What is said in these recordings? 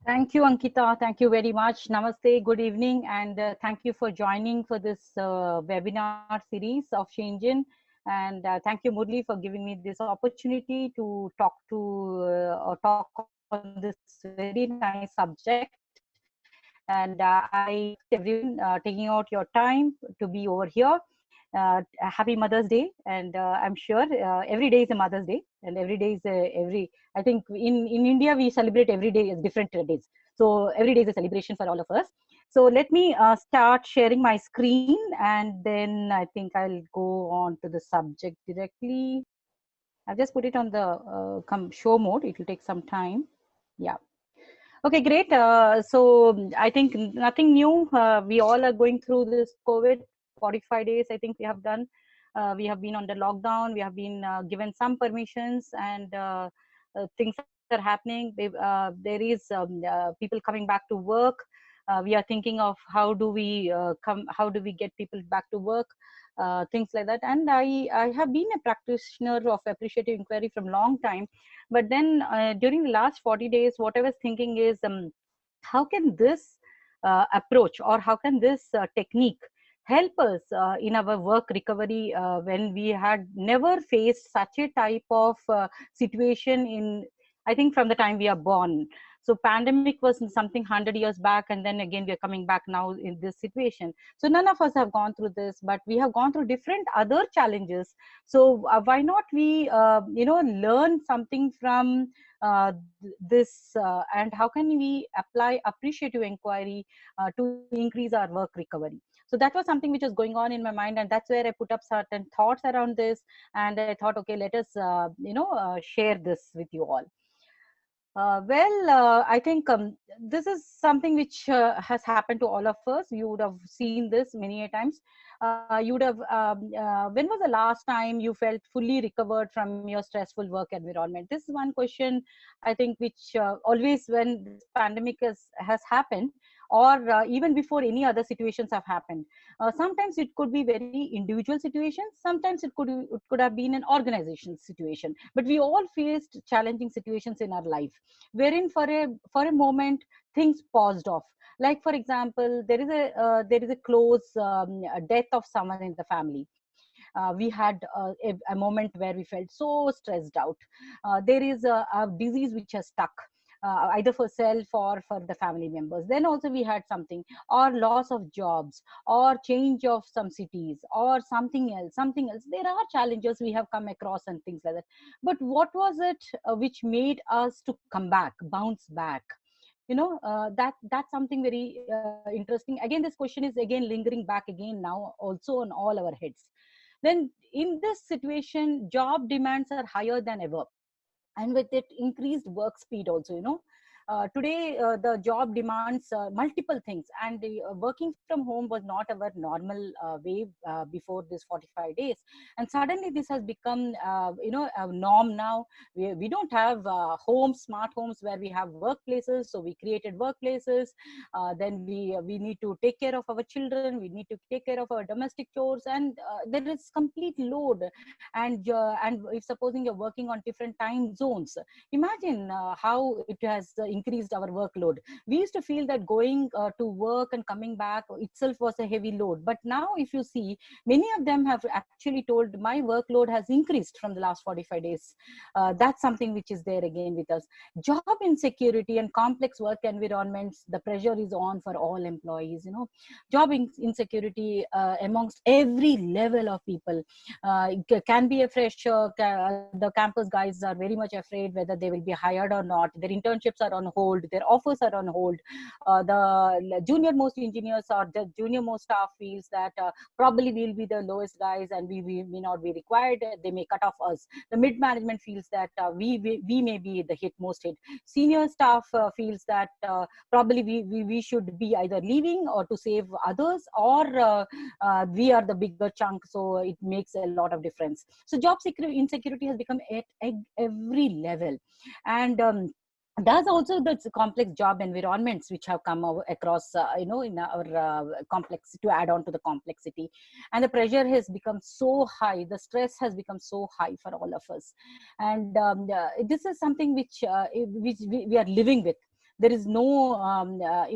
Thank you, Ankita. Thank you very much. Namaste, good evening, and thank you for joining for this webinar series of Shenzhen. And thank you, Murli, for giving me this opportunity to talk to or talk on this very nice subject. And I everyone taking out your time to be over here. Happy Mother's Day, and I'm sure every day is a Mother's Day, and every day is every. I think in India we celebrate every day as different days, so every day is a celebration for all of us. So let me start sharing my screen, and then I think I'll go on to the subject directly. I've just put it on the show mode. It will take some time. Yeah. Okay, great. So I think nothing new. We all are going through this COVID 45 days. I think we have done. We have been under lockdown. We have been given some permissions, and things are happening. There is people coming back to work. We are thinking of how do we how do we get people back to work, things like that. And I have been a practitioner of appreciative inquiry from long time, but then during the last 40 days, what I was thinking is, how can this approach, or how can this technique help us in our work recovery when we had never faced such a type of situation in, I think, from the time we are born. So pandemic was something 100 years back, and then again we are coming back now in this situation. So none of us have gone through this, but we have gone through different other challenges. So why not we learn something from this, and how can we apply appreciative inquiry to increase our work recovery? So that was something which was going on in my mind, and that's where I put up certain thoughts around this. And I thought, okay, let us share this with you all. I think this is something which has happened to all of us. You would have seen this many a times. You would have. When was the last time you felt fully recovered from your stressful work environment? This is one question, I think, which always, when this pandemic has happened, or even before any other situations have happened. Sometimes it could be very individual situations. Sometimes it could have been an organization situation. But we all faced challenging situations in our life, wherein for a moment things paused off. Like for example, there is a close death of someone in the family. We had a moment where we felt so stressed out. There is a disease which has stuck, either for self or for the family members. Then also we had something, or loss of jobs, or change of some cities, or something else. There are challenges we have come across and things like that. But what was it which made us to come back, bounce back? That's something very interesting. Again, this question is again lingering back again now, also on all our heads. Then in this situation, job demands are higher than ever, and with it increased work speed also. Today the job demands multiple things, and working from home was not our normal way before this 45 days. And suddenly this has become a norm now. We don't have smart homes where we have workplaces, so we created workplaces. Then we need to take care of our children, we need to take care of our domestic chores, and there is complete load. And if supposing you're working on different time zones, imagine how it has increased our workload. We used to feel that going to work and coming back itself was a heavy load, but now if you see, many of them have actually told my workload has increased from the last 45 days. That's something which is there again with us. Job insecurity and complex work environments, the pressure is on for all employees. Job insecurity amongst every level of people. Can be a fresher. The campus guys are very much afraid whether they will be hired or not. Their internships are on hold, their offers are on hold. The junior most engineers or the junior most staff feels that probably we'll be the lowest guys, and we may not be required. They may cut off us. The mid management feels that we may be the most hit. Senior staff feels that probably we should be either leaving or to save others, or we are the bigger chunk, so it makes a lot of difference. So job insecurity has become at every level. And there's also the complex job environments which have come across in our complex, to add on to the complexity. And the pressure has become so high, the stress has become so high for all of us. And this is something which we are living with. There is no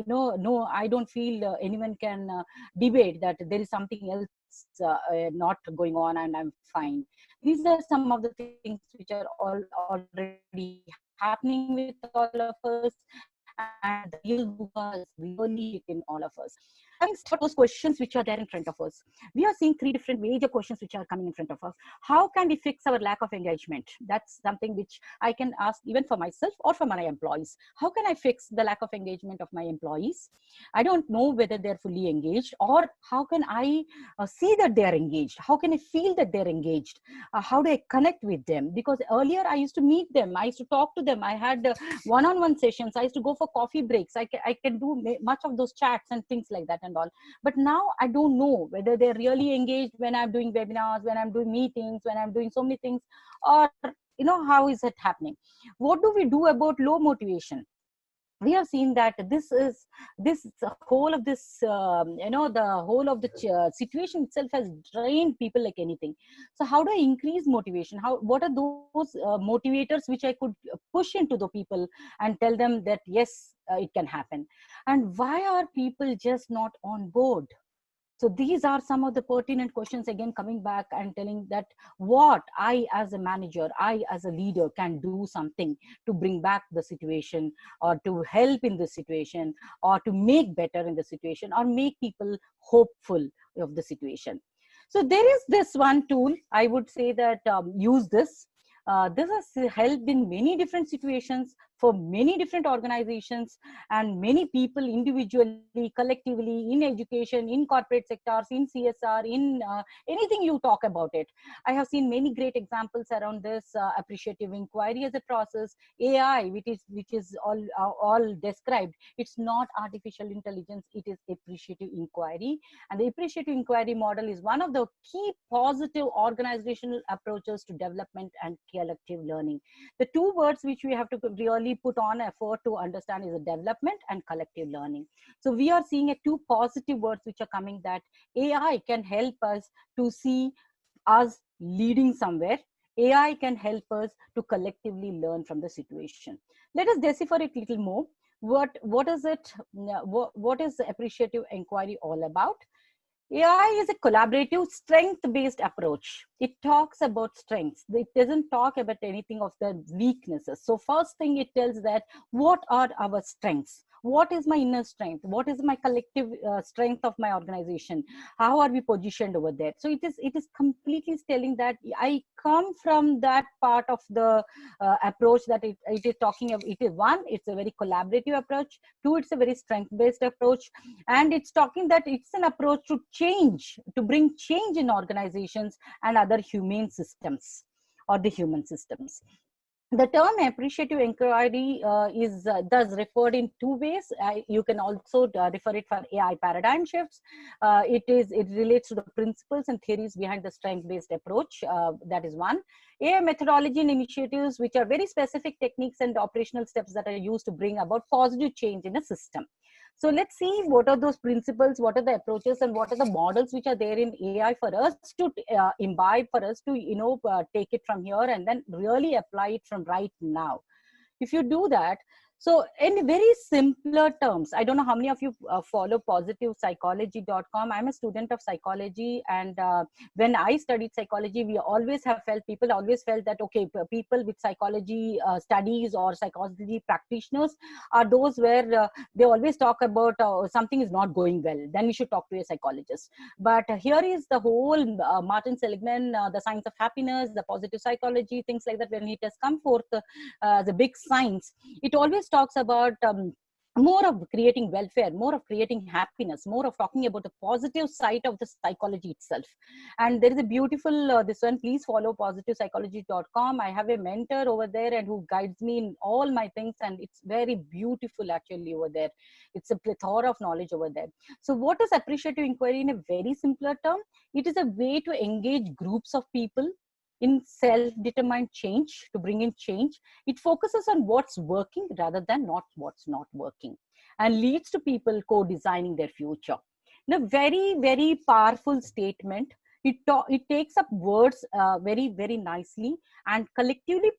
no, I don't feel anyone can debate that there is something else not going on and I'm fine. These are some of the things which are already happening with all of us, and the real VUCA has really hit in all of us. Having studied those questions which are there in front of us, we are seeing three different major questions which are coming in front of us. How can we fix our lack of engagement? That's something which I can ask even for myself or for my employees. How can I fix the lack of engagement of my employees? I don't know whether they're fully engaged, or how can I see that they're engaged? How can I feel that they're engaged? How do I connect with them? Because earlier I used to meet them, I used to talk to them, I had one-on-one sessions, I used to go for coffee breaks, I can do much of those chats and things like that and all. But now I don't know whether they're really engaged when I'm doing webinars, when I'm doing meetings, when I'm doing so many things, or how is it happening? What do we do about low motivation? We have seen that this whole of this the whole of the situation itself has drained people like anything. So how do I increase motivation? What are those motivators which I could push into the people and tell them that yes, it can happen? And why are people just not on board? So these are some of the pertinent questions, again coming back and telling that what I as a manager, I as a leader can do something to bring back the situation, or to help in the situation, or to make better in the situation, or make people hopeful of the situation. So there is this one tool, I would say that use this. This has helped in many different situations for many different organizations and many people individually, collectively, in education, in corporate sectors, in CSR, in anything you talk about it. I have seen many great examples around this appreciative inquiry as a process. AI, which is all described. It's not artificial intelligence, it is appreciative inquiry. And the appreciative inquiry model is one of the key positive organizational approaches to development and collective learning. The two words which we have to really put on effort to understand is a development and collective learning. So we are seeing two positive words which are coming, that AI can help us to see us leading somewhere. AI can help us to collectively learn from the situation. Let us decipher it a little more. What is it? What is the appreciative inquiry all about? AI is a collaborative, strength-based approach. It talks about strengths. It doesn't talk about anything of the weaknesses. So first thing it tells that what are our strengths? What is my inner strength? What is my collective strength of my organization? How are we positioned over there? So it is completely telling that I come from that part of the approach that it is talking about. It is one, it's a very collaborative approach. Two, it's a very strength-based approach. And it's talking that it's an approach to change, to bring change in organizations and other humane systems or the human systems. The term appreciative inquiry is thus referred in two ways. You can also refer it for AI paradigm shifts. It relates to the principles and theories behind the strength-based approach. That is one. AI methodology and initiatives, which are very specific techniques and operational steps that are used to bring about positive change in a system. So let's see what are those principles, what are the approaches, and what are the models which are there in AI for us to imbibe, for us to take it from here and then really apply it from right now. If you do that, so in very simpler terms, I don't know how many of you follow positivepsychology.com. I'm a student of psychology, and when I studied psychology, people always felt that, okay, people with psychology studies or psychology practitioners are those where they always talk about something is not going well, then we should talk to a psychologist. But here is the whole Martin Seligman, the science of happiness, the positive psychology, things like that, when it has come forth as a big science, it always talks about more of creating welfare, more of creating happiness, more of talking about the positive side of the psychology itself. And there is a beautiful, this one, please follow positivepsychology.com. I have a mentor over there and who guides me in all my things, and it's very beautiful actually over there. It's a plethora of knowledge over there. So what is appreciative inquiry in a very simpler term? It is a way to engage groups of people in self-determined change, to bring in change. It focuses on what's working rather than what's not working, and leads to people co-designing their future. A very, very powerful statement. It takes up words very, very nicely, and collectively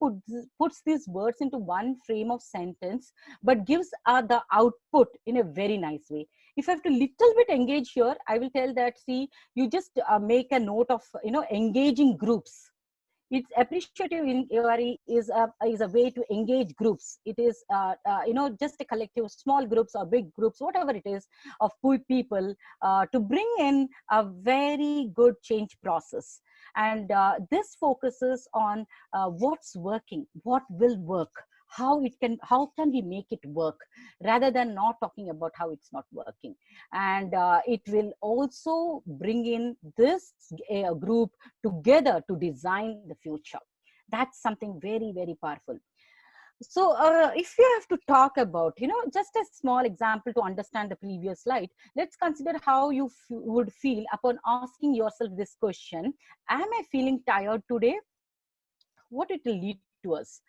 puts these words into one frame of sentence, but gives the output in a very nice way. If I have to little bit engage here, I will tell that, see, you just make a note of, engaging groups. It's appreciative inquiry is a way to engage groups. It is just a collective, small groups or big groups, whatever it is, of people to bring in a very good change process. And this focuses on what's working, what will work, how can we make it work, rather than not talking about how it's not working. And it will also bring in this group together to design the future. That's something very, very powerful. So if you have to talk about, just a small example to understand the previous slide, let's consider how you would feel upon asking yourself this question: am I feeling tired today? What it will lead to us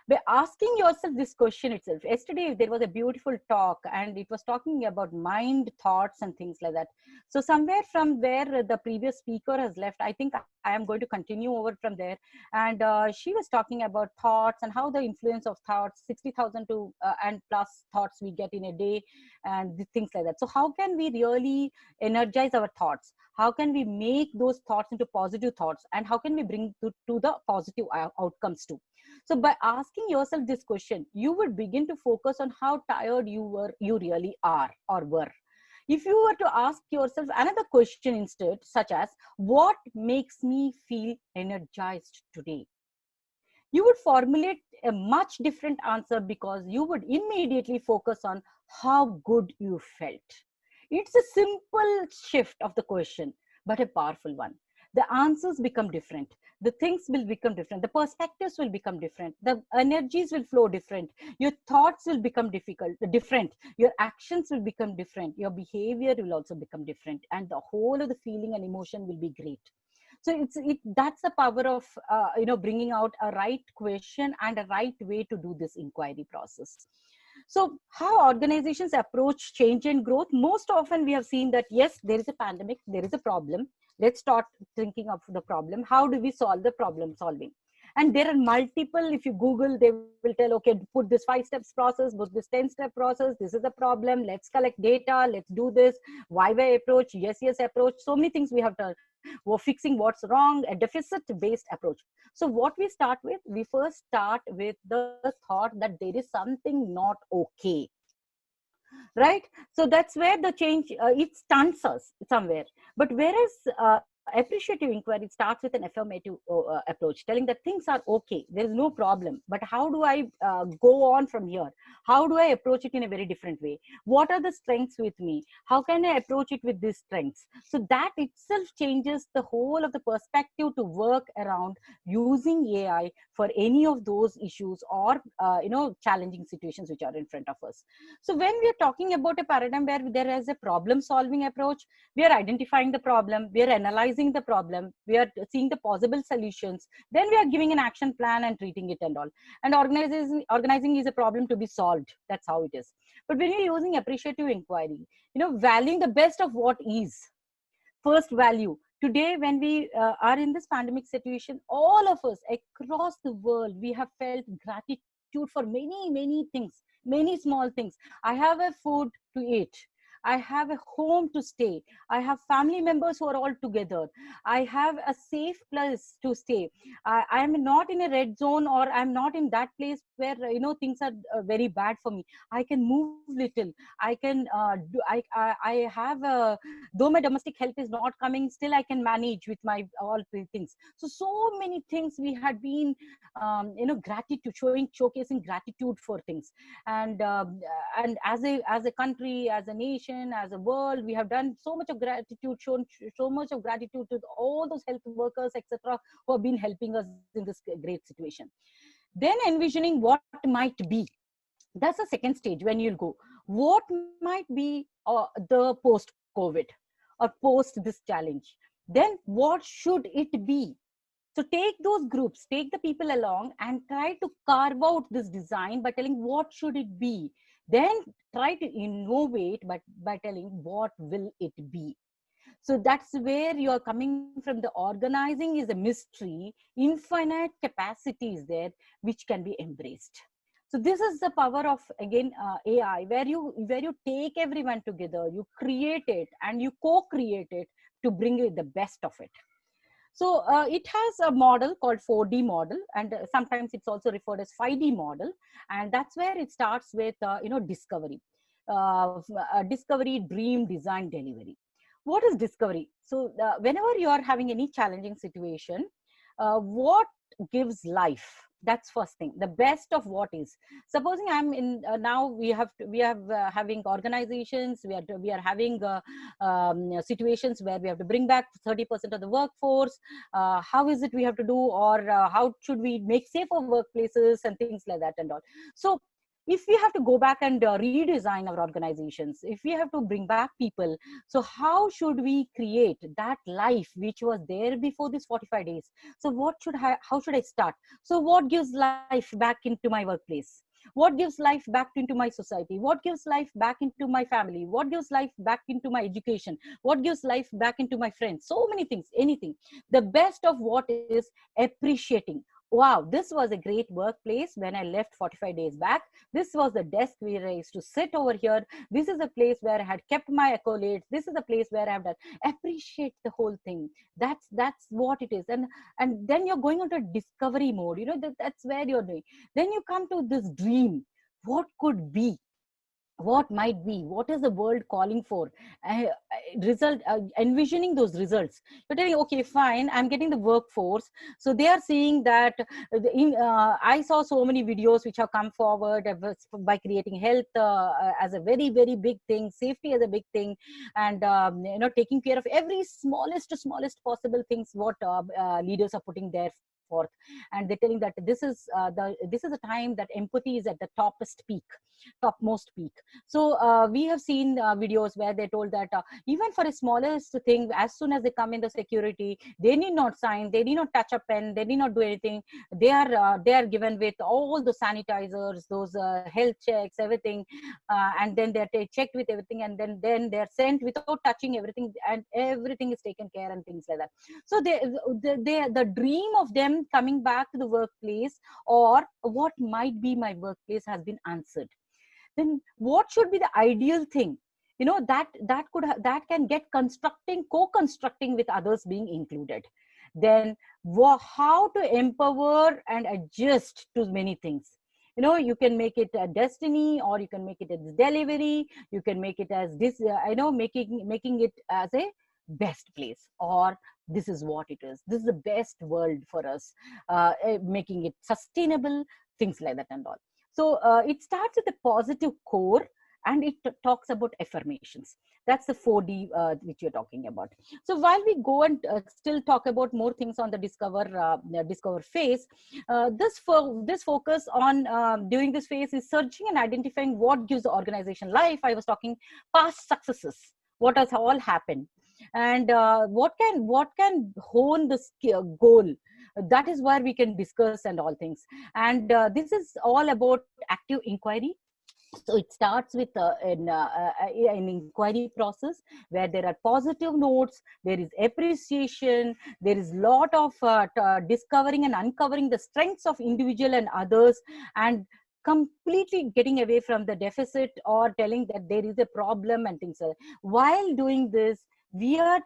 by asking yourself this question itself. Yesterday there was a beautiful talk, and it was talking about mind, thoughts, and things like that. So somewhere from where the previous speaker has left, I think I am going to continue over from there. And she was talking about thoughts and how the influence of thoughts, 60,000 to and plus thoughts we get in a day, and things like that. So how can we really energize our thoughts? How can we make those thoughts into positive thoughts, and how can we bring to the positive outcomes too? So by asking yourself this question, you would begin to focus on how tired you really are or were. If you were to ask yourself another question instead, such as, what makes me feel energized today? You would formulate a much different answer, because you would immediately focus on how good you felt. It's a simple shift of the question, but a powerful one. The answers become different. The things will become different. The perspectives will become different. The energies will flow different. Your thoughts will become different. Your actions will become different. Your behavior will also become different. And the whole of the feeling and emotion will be great. So that's the power of bringing out a right question and a right way to do this inquiry process. So how organizations approach change and growth? Most often we have seen that, yes, there is a pandemic, there is a problem. Let's start thinking of the problem. How do we solve the problem solving? And there are multiple, if you Google, they will tell, okay, put this 5 steps process, put this 10-step process. This is the problem. Let's collect data. Let's do this. Why approach? Yes approach. So many things we have done. We're fixing what's wrong, a deficit-based approach. So what we start with, we first start with the thought that there is something not okay, right? So that's where the change, it stunts us somewhere. But whereas appreciative inquiry starts with an affirmative approach, telling that things are okay, there is no problem, but how do I go on from here? How do I approach it in a very different way? What are the strengths with me? How can I approach it with these strengths? So that itself changes the whole of the perspective to work around using AI for any of those issues or challenging situations which are in front of us. So when we are talking about a paradigm where there is a problem solving approach, we are identifying the problem, we are analyzing the problem, we are seeing the possible solutions, then we are giving an action plan and treating it and all. And organizing is a problem to be solved. That's how it is. But when you're using appreciative inquiry, valuing the best of what is, first value. Today, when we are in this pandemic situation, all of us across the world, we have felt gratitude for many, many things, many small things. I have a food to eat. I have a home to stay. I have family members who are all together. I have a safe place to stay. I am not in a red zone, or I'm not in that place where things are very bad for me. I can move little. I can I have a, though my domestic health is not coming, still I can manage with my all things. So many things we had been gratitude, showcasing gratitude for things. And as a country, as a nation, as a world, we have done so much of gratitude, shown so much of gratitude to all those health workers, etc., who have been helping us in this great situation. Then envisioning what might be, that's the second stage. When you'll go, what might be the post COVID or post this challenge, then what should it be? So take those groups, take the people along, and try to carve out this design by telling what should it be. Then try to innovate by telling what will it be. So that's where you're coming from. The organizing is a mystery, infinite capacity is there, which can be embraced. So this is the power of, again, AI, where you take everyone together, you create it and you co-create it to bring the best of it. So it has a model called 4D model, and sometimes it's also referred as 5D model. And that's where it starts with, discovery, discovery, dream, design, delivery. What is discovery? So whenever you are having any challenging situation, what gives life? That's first thing, the best of what is. Supposing I'm in, now we have having organizations, we are having situations where we have to bring back 30% of the workforce. How is it we have to do, or how should we make safer workplaces and things like that and all. So if we have to go back and redesign our organizations, if we have to bring back people, so how should we create that life which was there before these 45 days? So how should I start? So what gives life back into my workplace? What gives life back into my society? What gives life back into my family? What gives life back into my education? What gives life back into my friends? So many things, anything. The best of what is appreciating. Wow, this was a great workplace when I left 45 days back. This was the desk where I used to sit over here. This is a place where I had kept my accolades. This is a place where I have done. Appreciate the whole thing. That's what it is. And then you're going into discovery mode. That's where you're doing. Then you come to this dream. What could be? What might be? What is the world calling for? Envisioning those results. You're telling, okay, fine, I'm getting the workforce. So they are seeing that I saw so many videos which have come forward by creating health as a very, very big thing, safety as a big thing, and taking care of every smallest possible things what leaders are putting there forth. And they're telling that this is a time that empathy is at the topmost peak. So we have seen videos where they told that even for a smallest thing, as soon as they come in the security, they need not sign, they need not touch a pen, they need not do anything. They are given with all the sanitizers, those health checks, everything, and then they're checked with everything, and then they're sent without touching everything, and everything is taken care and things like that. So the dream of them coming back to the workplace, or what might be my workplace, has been answered. Then what should be the ideal thing, that can get co-constructing with others being included. Then how to empower and adjust to many things. You can make it a destiny, or you can make it as delivery, you can make it as this, making it as a best place, or this is what it is, this is the best world for us, making it sustainable, things like that and all. So it starts with a positive core, and it talks about affirmations. That's the 4D which you're talking about. So while we go and still talk about more things on the discover phase, this focus on during this phase is searching and identifying what gives the organization life. I was talking past successes, what has all happened, and what can hone the goal. That is where we can discuss and all things. And this is all about active inquiry. So it starts with an inquiry process where there are positive notes, there is appreciation, there is lot of discovering and uncovering the strengths of individual and others, and completely getting away from the deficit or telling that there is a problem and things like that. While doing this, we are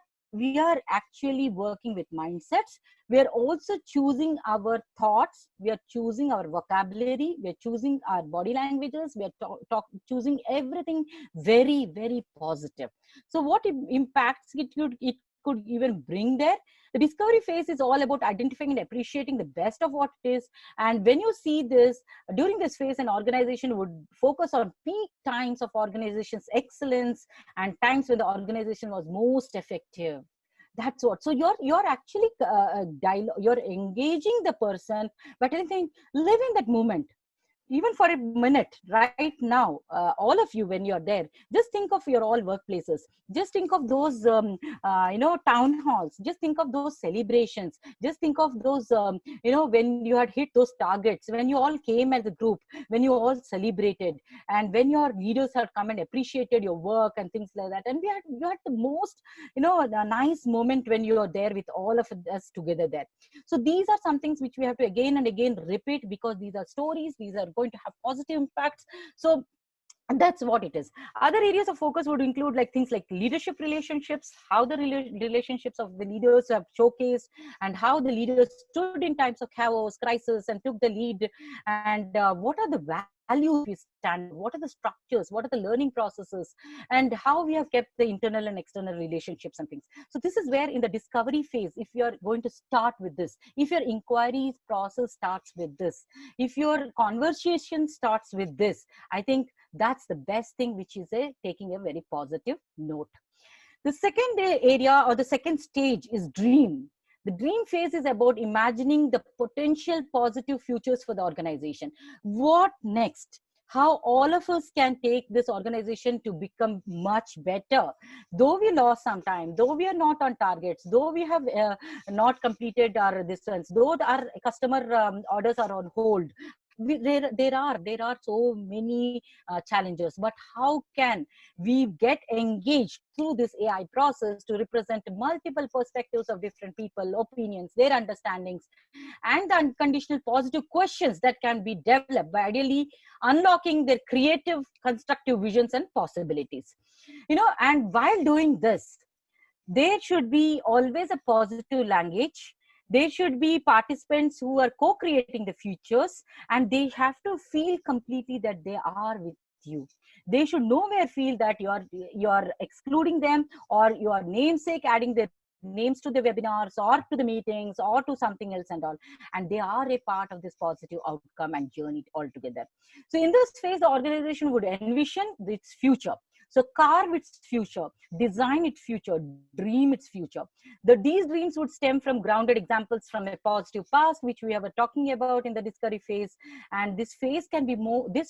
actually working with mindsets. We are also choosing our thoughts, we are choosing our vocabulary, we are choosing our body languages, we are choosing everything very, very positive. So what impacts it could even bring there. The discovery phase is all about identifying and appreciating the best of what it is. And when you see this, during this phase, an organization would focus on peak times of organization's excellence and times when the organization was most effective. That's what. So you're actually you're engaging the person, but anything, live in that moment. even for a minute right now, all of you, when you're there, just think of your all workplaces. Just think of those town halls. Just think of those celebrations. Just think of those when you had hit those targets, when you all came as a group, when you all celebrated, and when your leaders had come and appreciated your work and things like that. And you had the most a nice moment when you are there with all of us together there. So these are some things which we have to again and again repeat, because these are stories, these are going to have positive impacts. So that's what it is. Other areas of focus would include like things like leadership relationships, how the relationships of the leaders have showcased, and how the leaders stood in times of chaos, crisis, and took the lead. And what are the values we stand, what are the structures, what are the learning processes, and how we have kept the internal and external relationships and things. So this is where in the discovery phase, if you're going to start with this, if your inquiry process starts with this, if your conversation starts with this, I think that's the best thing, which is taking a very positive note. The second area, or the second stage, is dream. The dream phase is about imagining the potential positive futures for the organization. What next? How all of us can take this organization to become much better. Though we lost some time, though we are not on targets, though we have not completed our distance, though our customer orders are on hold, there are so many challenges. But how can we get engaged through this AI process to represent multiple perspectives of different people, opinions, their understandings, and the unconditional positive questions that can be developed by ideally unlocking their creative, constructive visions and possibilities. And while doing this, there should be always a positive language. There should be participants who are co-creating the futures, and they have to feel completely that they are with you. They should nowhere feel that you are excluding them, or your namesake adding their names to the webinars or to the meetings or to something else and all. And they are a part of this positive outcome and journey altogether. So in this phase, the organization would envision its future. So carve its future, design its future, dream its future. These dreams would stem from grounded examples from a positive past, which we were talking about in the discovery phase. And this phase can be most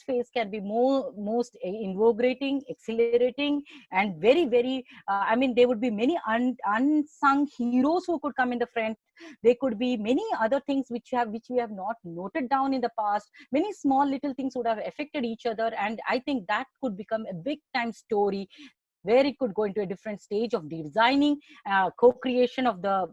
invigorating, accelerating, and very, very, there would be many unsung heroes who could come in the front. There could be many other things which we have not noted down in the past. Many small little things would have affected each other, and I think that could become a big time story, where it could go into a different stage of designing, co-creation of the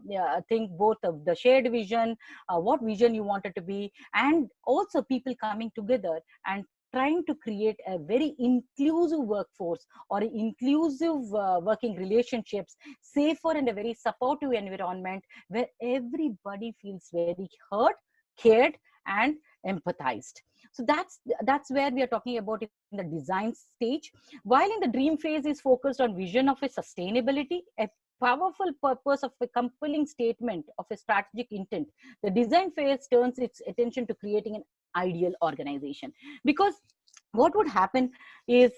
thing, both of the shared vision, what vision you want it to be, and also people coming together and trying to create a very inclusive workforce, or inclusive working relationships, safer and a very supportive environment where everybody feels very heard, cared, and empathized. So that's where we are talking about in the design stage. While in the dream phase is focused on vision of a sustainability, a powerful purpose of a compelling statement of a strategic intent, the design phase turns its attention to creating an ideal organization. Because what would happen is,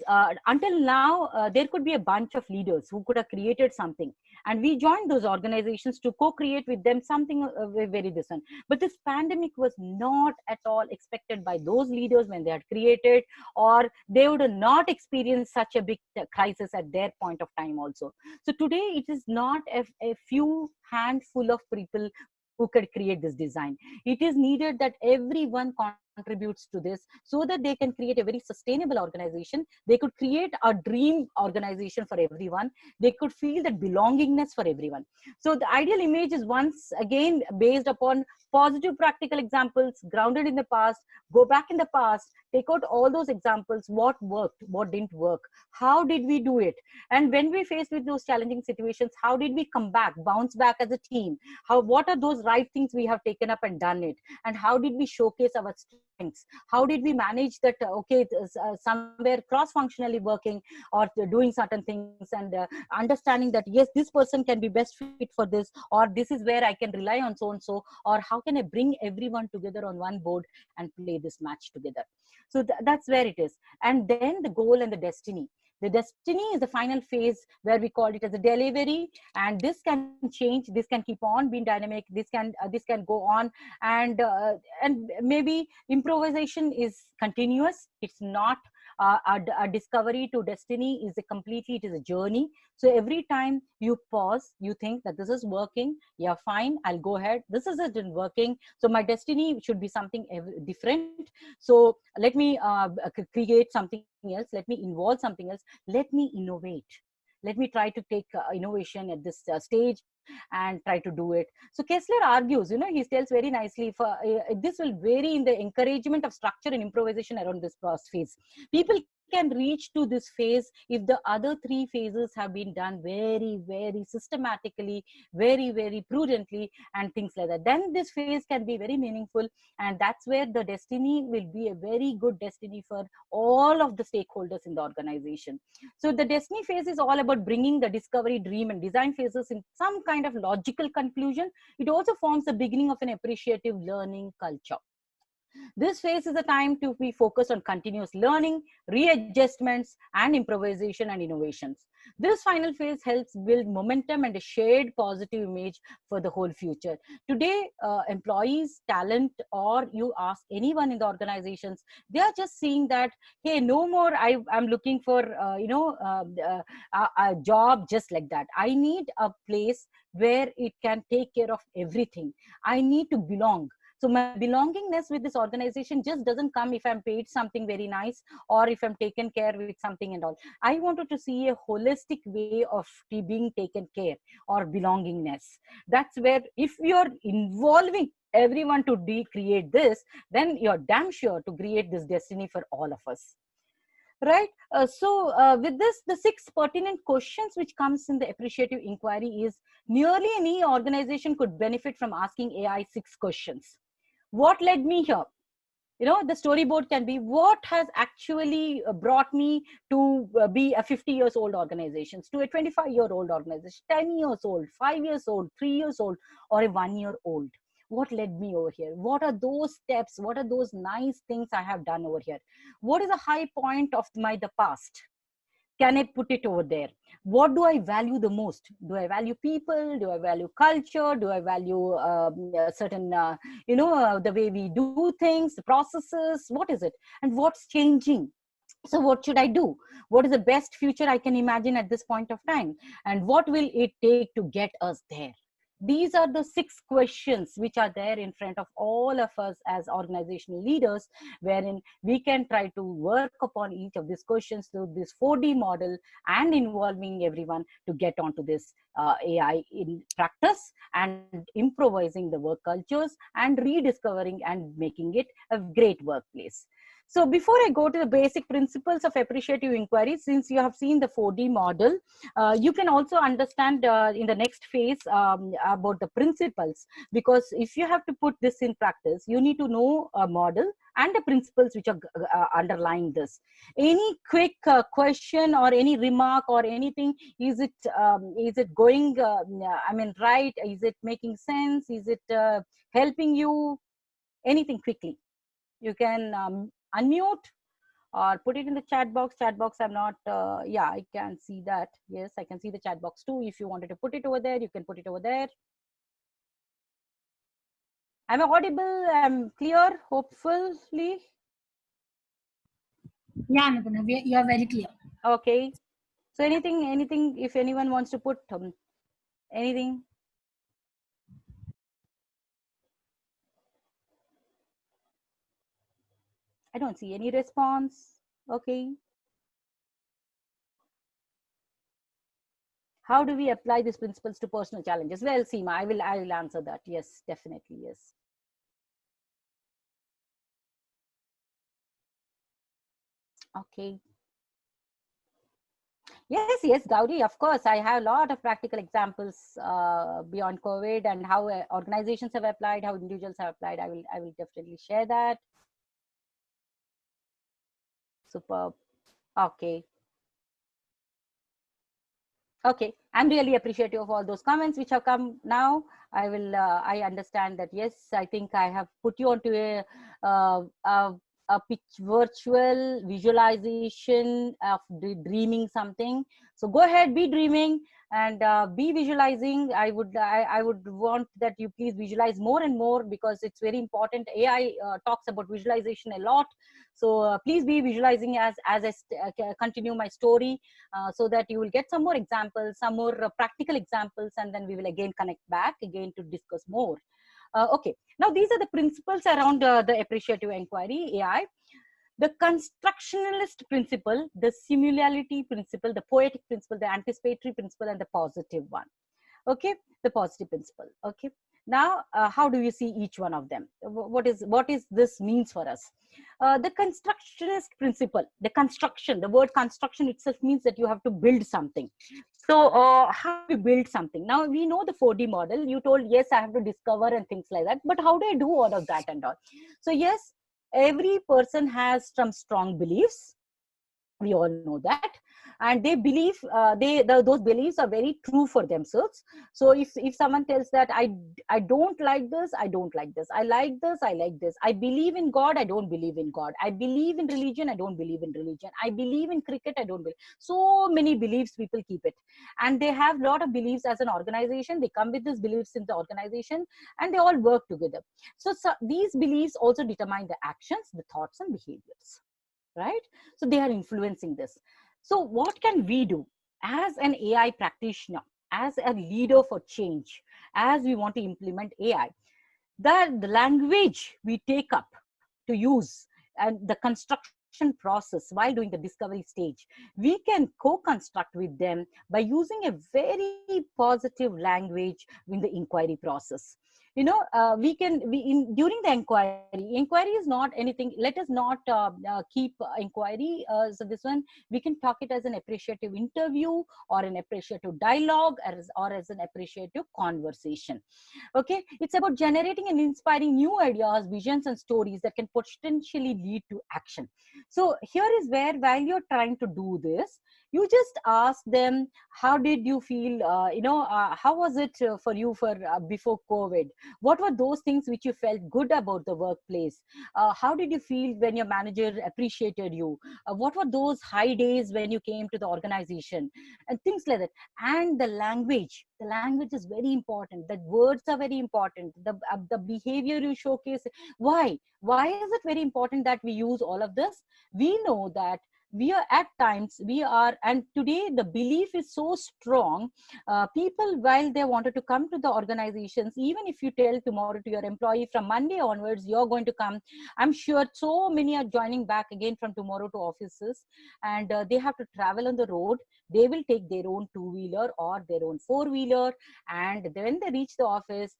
until now, there could be a bunch of leaders who could have created something, and we joined those organizations to co-create with them something very different. But this pandemic was not at all expected by those leaders when they had created, or they would have not experienced such a big crisis at their point of time also. So today it is not a few handful of people who could create this design. It is needed that everyone contributes to this, so that they can create a very sustainable organization. They could create a dream organization for everyone. They could feel that belongingness for everyone. So the ideal image is once again based upon positive practical examples, grounded in the past. Go back in the past, take out all those examples, what worked, what didn't work, how did we do it, and when we faced with those challenging situations, how did we come back, bounce back as a team, what are those right things we have taken up and done it, and how did we showcase our strengths, how did we manage that, somewhere cross-functionally working or doing certain things, and understanding that yes, this person can be best fit for this, or this is where I can rely on so and so, or how can I bring everyone together on one board and play this match together. So that's where it is. And then the goal and the destiny. The destiny is the final phase where we call it as a delivery, and this can change, this can keep on being dynamic, this can go on, and maybe improvisation is continuous. It's not a discovery to destiny is a completely, it is a journey. So every time you pause, you think that this is working, yeah, fine, I'll go ahead. This isn't working, so my destiny should be something different. So let me create something else, let me involve something else, let me innovate, let me try to take innovation at this stage and try to do it. So Kessler argues, he tells very nicely, this will vary in the encouragement of structure and improvisation around this phase. People can reach to this phase if the other three phases have been done very, very systematically, very, very prudently, and things like that. Then this phase can be very meaningful, and that's where the destiny will be a very good destiny for all of the stakeholders in the organization. So the destiny phase is all about bringing the discovery, dream, and design phases in some kind of logical conclusion. It also forms the beginning of an appreciative learning culture. This phase is a time to be focused on continuous learning, readjustments, and improvisation and innovations. This final phase helps build momentum and a shared positive image for the whole future. Today, employees, talent, or you ask anyone in the organizations, they are just seeing that, hey, no more I'm looking for a job just like that. I need a place where it can take care of everything. I need to belong. So my belongingness with this organization just doesn't come if I'm paid something very nice or if I'm taken care with something and all. I wanted to see a holistic way of being taken care or belongingness. That's where if you're involving everyone to create this, then you're damn sure to create this destiny for all of us. Right. With this, the 6 pertinent questions which comes in the appreciative inquiry is, nearly any organization could benefit from asking AI 6 questions. What led me here? The storyboard can be, what has actually brought me to be a 50 years old organization, to a 25-year-old organization, 10 years old, 5 years old, 3 years old, or a 1 year old. What led me over here? What are those steps? What are those nice things I have done over here? What is the high point of the past? Can I put it over there? What do I value the most? Do I value people? Do I value culture? Do I value certain, the way we do things, the processes? What is it? And what's changing? So what should I do? What is the best future I can imagine at this point of time? And what will it take to get us there? These are the 6 questions which are there in front of all of us as organizational leaders, wherein we can try to work upon each of these questions through this 4D model and involving everyone to get onto this AI in practice and improvising the work cultures and rediscovering and making it a great workplace. So before I go to the basic principles of appreciative inquiry, since you have seen the 4D model, you can also understand in the next phase about the principles, because if you have to put this in practice, you need to know a model and the principles which are underlying this. Any quick question or any remark or anything, is it going, right? Is it making sense? Is it helping you? Anything quickly. You can unmute or put it in the chat box. I'm not, yeah, I can see that. Yes, I can see the chat box too. If you wanted to put it over there, you can put it over there. Am I audible? I'm clear, hopefully. Yeah, Nupurna, you are very clear. Okay. So anything, if anyone wants to put anything. I don't see any response. Okay. How do we apply these principles to personal challenges? Well, Seema, I will answer that. Yes, definitely. Yes. Okay. Yes, Gauri, of course. I have a lot of practical examples beyond COVID and how organizations have applied, how individuals have applied. I will definitely share that. Superb. Okay. Okay. I'm really appreciative of all those comments which have come now. I understand that, yes, I think I have put you onto a a pitch virtual visualization of dreaming something. So go ahead, be dreaming and be visualizing. I would want that you please visualize more and more, because it's very important. AI talks about visualization a lot. So please be visualizing as I continue my story, so that you will get some more examples, some more practical examples, and then we will again connect back again to discuss more. Okay, now these are the principles around the appreciative inquiry AI. The constructionalist principle, the similarity principle, the poetic principle, the anticipatory principle, and the positive one. Okay, the positive principle. Okay, now how do you see each one of them? What is this means for us? The constructionist principle, the construction, the word construction itself means that you have to build something. So how do we build something? Now we know the 4D model. You told, yes, I have to discover and things like that, but how do I do all of that and all? So yes, every person has some strong beliefs. We all know that, and they believe those beliefs are very true for themselves. So if someone tells that I don't like this, I don't like this, I like this, I like this, I believe in God, I don't believe in God, I believe in religion, I don't believe in religion, I believe in cricket, I don't believe. So many beliefs people keep it, and they have a lot of beliefs as an organization. They come with these beliefs in the organization, and they all work together. So these beliefs also determine the actions, the thoughts, and behaviors, right? So they are influencing this. So what can we do as an AI practitioner, as a leader for change, as we want to implement AI? The language we take up to use and the construction process while doing the discovery stage, we can co-construct with them by using a very positive language in the inquiry process. You know, during the inquiry is not anything. Let us not keep inquiry so this one, we can talk it as an appreciative interview, or an appreciative dialogue, or as an appreciative conversation. Okay, it's about generating and inspiring new ideas, visions, and stories that can potentially lead to action. So here is where, while you're trying to do this, you just ask them, how did you feel, how was it for you for before COVID? What were those things which you felt good about the workplace? How did you feel when your manager appreciated you? What were those high days when you came to the organization, and things like that? And the language is very important. The words are very important. The behavior you showcase. Why is it very important that we use all of this? We know that we are at times, and today the belief is so strong. People, while they wanted to come to the organizations, even if you tell tomorrow to your employee, from Monday onwards you're going to come, I'm sure so many are joining back again from tomorrow to offices, and they have to travel on the road. They will take their own two-wheeler or their own four-wheeler, and when they reach the office,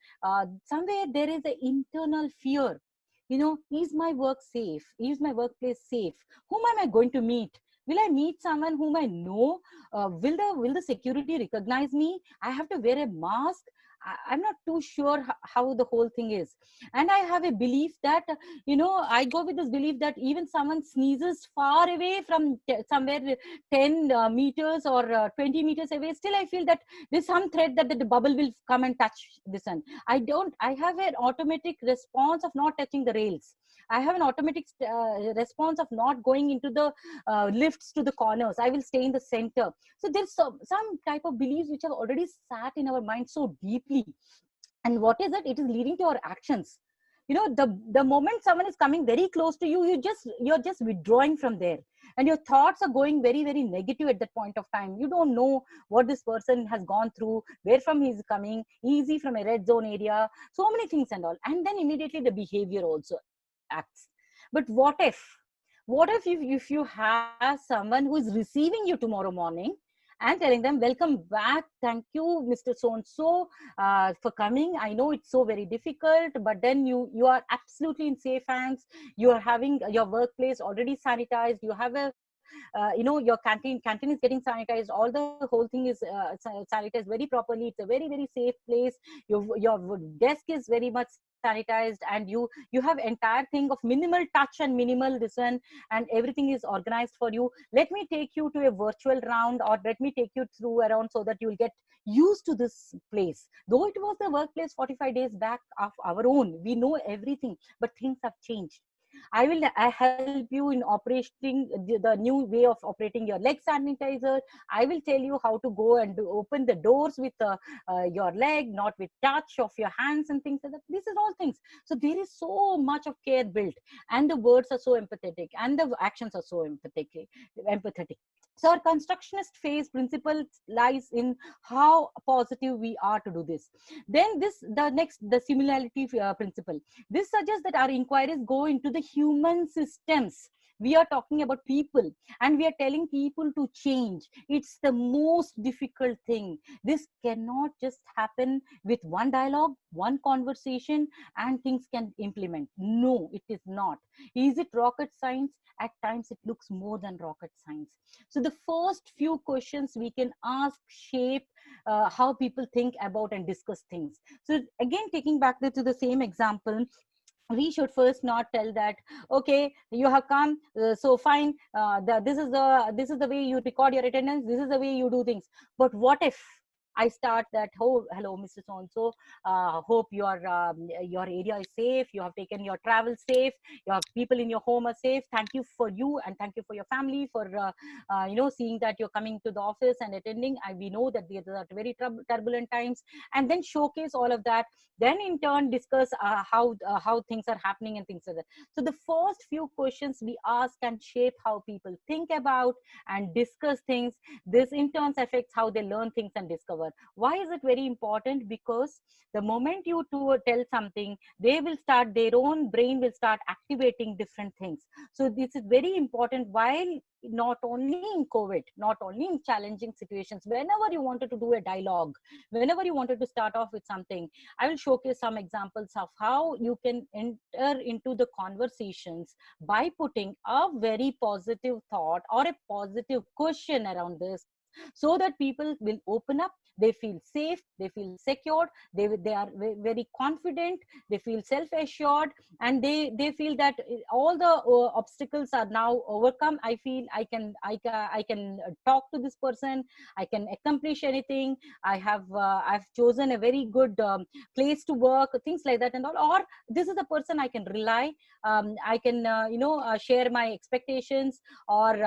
somewhere there is an internal fear. You know, is my work safe? Is my workplace safe? Whom am I going to meet? Will I meet someone whom I know? Will the security recognize me? I have to wear a mask. I'm not too sure how the whole thing is. And I have a belief that, I go with this belief that even someone sneezes far away from somewhere 10 meters or 20 meters away, still I feel that there's some threat that the bubble will come and touch this one. I have an automatic response of not touching the rails. I have an automatic response of not going into the lifts to the corners. I will stay in the center. So there's some type of beliefs which have already sat in our mind so deeply. And what is it? It is leading to our actions. You know, the moment someone is coming very close to you, you're just withdrawing from there, and your thoughts are going very, very negative at that point of time. You don't know what this person has gone through, where from he's coming, is he from a red zone area, so many things and all. And then immediately the behavior also acts. But if you have someone who is receiving you tomorrow morning and telling them, welcome back, thank you, Mr. So and so, for coming. I know it's so very difficult, but then you are absolutely in safe hands. You are having your workplace already sanitized. You have your canteen is getting sanitized. All the whole thing is sanitized very properly. It's a very, very safe place. Your desk is very much sanitized, and you have entire thing of minimal touch and minimal this one, and everything is organized for you. Let me take you to a virtual round, or let me take you through around, so that you'll get used to this place. Though it was the workplace 45 days back of our own, we know everything, but things have changed. I help you in operating the new way of operating your leg sanitizer. I will tell you how to go and open the doors with your leg, not with touch of your hands and things like that. These are all things. So there is so much of care built, and the words are so empathetic, and the actions are so empathetic. So our constructionist phase principle lies in how positive we are to do this. Then the similarity principle. This suggests that our inquiries go into the human systems. We are talking about people, and we are telling people to change. It's the most difficult thing. This cannot just happen with one dialogue, one conversation, and things can implement. No, it is not. Is it rocket science? At times it looks more than rocket science. So the first few questions we can ask shape how people think about and discuss things. So again, taking back to the same example, we should first not tell that, okay, you have come, so fine, this is the way you record your attendance, this is the way you do things. But what if I start that, oh, hello, Mr. So and so, hope your area is safe, you have taken your travel safe, your people in your home are safe. Thank you for you, and thank you for your family for seeing that you're coming to the office and attending. We know that these are very turbulent times, and then showcase all of that. Then in turn discuss how things are happening and things like that. So the first few questions we ask can shape how people think about and discuss things. This in turn affects how they learn things and discover. Why is it very important? Because the moment you tell something, they will start, their own brain will start activating different things. So this is very important, while not only in COVID, not only in challenging situations, whenever you wanted to do a dialogue, whenever you wanted to start off with something, I will showcase some examples of how you can enter into the conversations by putting a very positive thought or a positive question around this, so that people will open up, they feel safe, they feel secured, they are very confident, they feel self-assured, and they feel that all the obstacles are now overcome. I feel I can talk to this person, I can accomplish anything. I've chosen a very good place to work, things like that and all. Or this is a person I can rely, I can share my expectations, or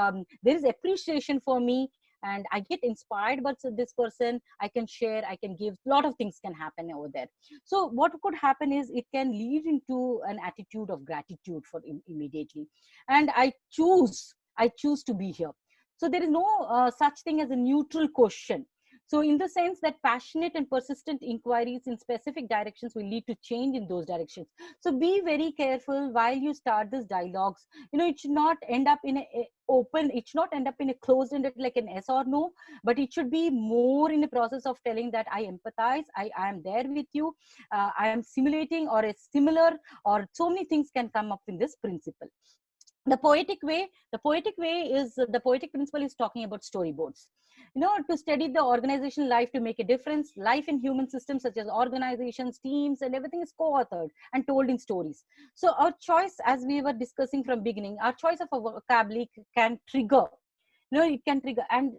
there is appreciation for me, and I get inspired by this person. I can share, I can give, a lot of things can happen over there. So what could happen is it can lead into an attitude of gratitude for immediately, and I choose to be here. So there is no such thing as a neutral question. So in the sense that passionate and persistent inquiries in specific directions will lead to change in those directions. So be very careful while you start these dialogues. It should not end up in a open, it should not end up in a closed ended like an yes or no, but it should be more in a process of telling that I empathize, I am there with you, I am simulating or a similar, or so many things can come up in this principle. The poetic principle is talking about storyboards. To study the organizational life to make a difference. Life in human systems such as organizations, teams, and everything is co-authored and told in stories. So our choice, as we were discussing from beginning, our choice of a vocabulary can trigger, it can trigger, and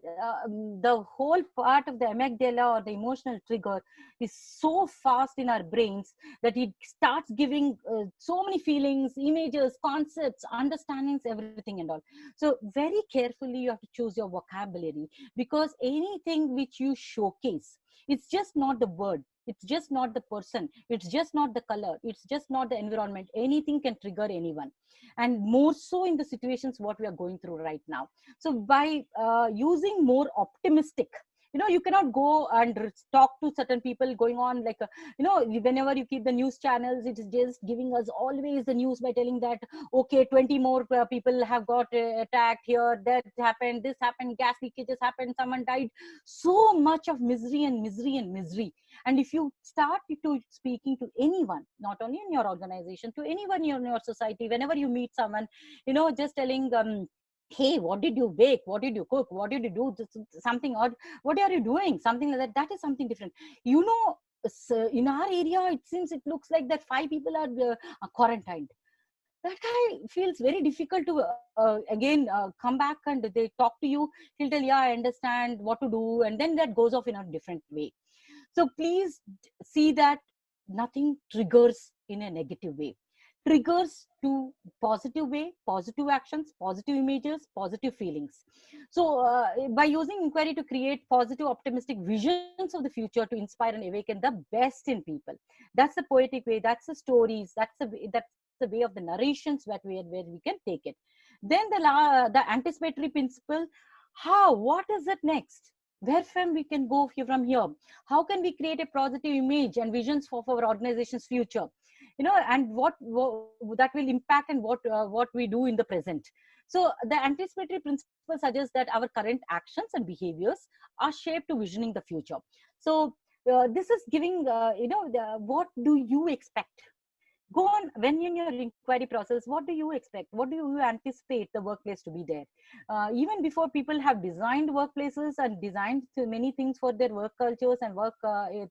the whole part of the amygdala or the emotional trigger is so fast in our brains that it starts giving so many feelings, images, concepts, understandings, everything and all. So very carefully you have to choose your vocabulary, because anything which you showcase, it's just not the word, it's just not the person, it's just not the color, it's just not the environment. Anything can trigger anyone, and more so in the situations what we are going through right now. So by using more optimistic, you cannot go and talk to certain people going on like whenever you keep the news channels, it is just giving us always the news by telling that, okay, 20 more people have got attacked here, that happened, this happened, gas leakages happened, someone died. So much of misery and misery and misery. And if you start to speaking to anyone, not only in your organization, to anyone in your society, whenever you meet someone, just telling hey, what did you bake, what did you cook, what did you do, something, or what are you doing, something like that, that is something different. So in our area, it seems, it looks like that 5 people are quarantined. That guy feels very difficult to again come back, and they talk to you, he'll tell, yeah, I understand what to do, and then that goes off in a different way. So please see that nothing triggers in a negative way. triggers to positive way, positive actions, positive images, positive feelings. So by using inquiry to create positive, optimistic visions of the future, to inspire and awaken the best in people. That's the poetic way. That's the stories. That's the way of the narrations where we can take it. Then the anticipatory principle. How? What is it next? Where from we can go from here? How can we create a positive image and visions for our organization's future? And what that will impact, and what we do in the present. So the anticipatory principle suggests that our current actions and behaviors are shaped to visioning the future. So this is giving what do you expect. Go on, when in your inquiry process, what do you expect, what do you anticipate the workplace to be there? Even before people have designed workplaces and designed many things for their work cultures and work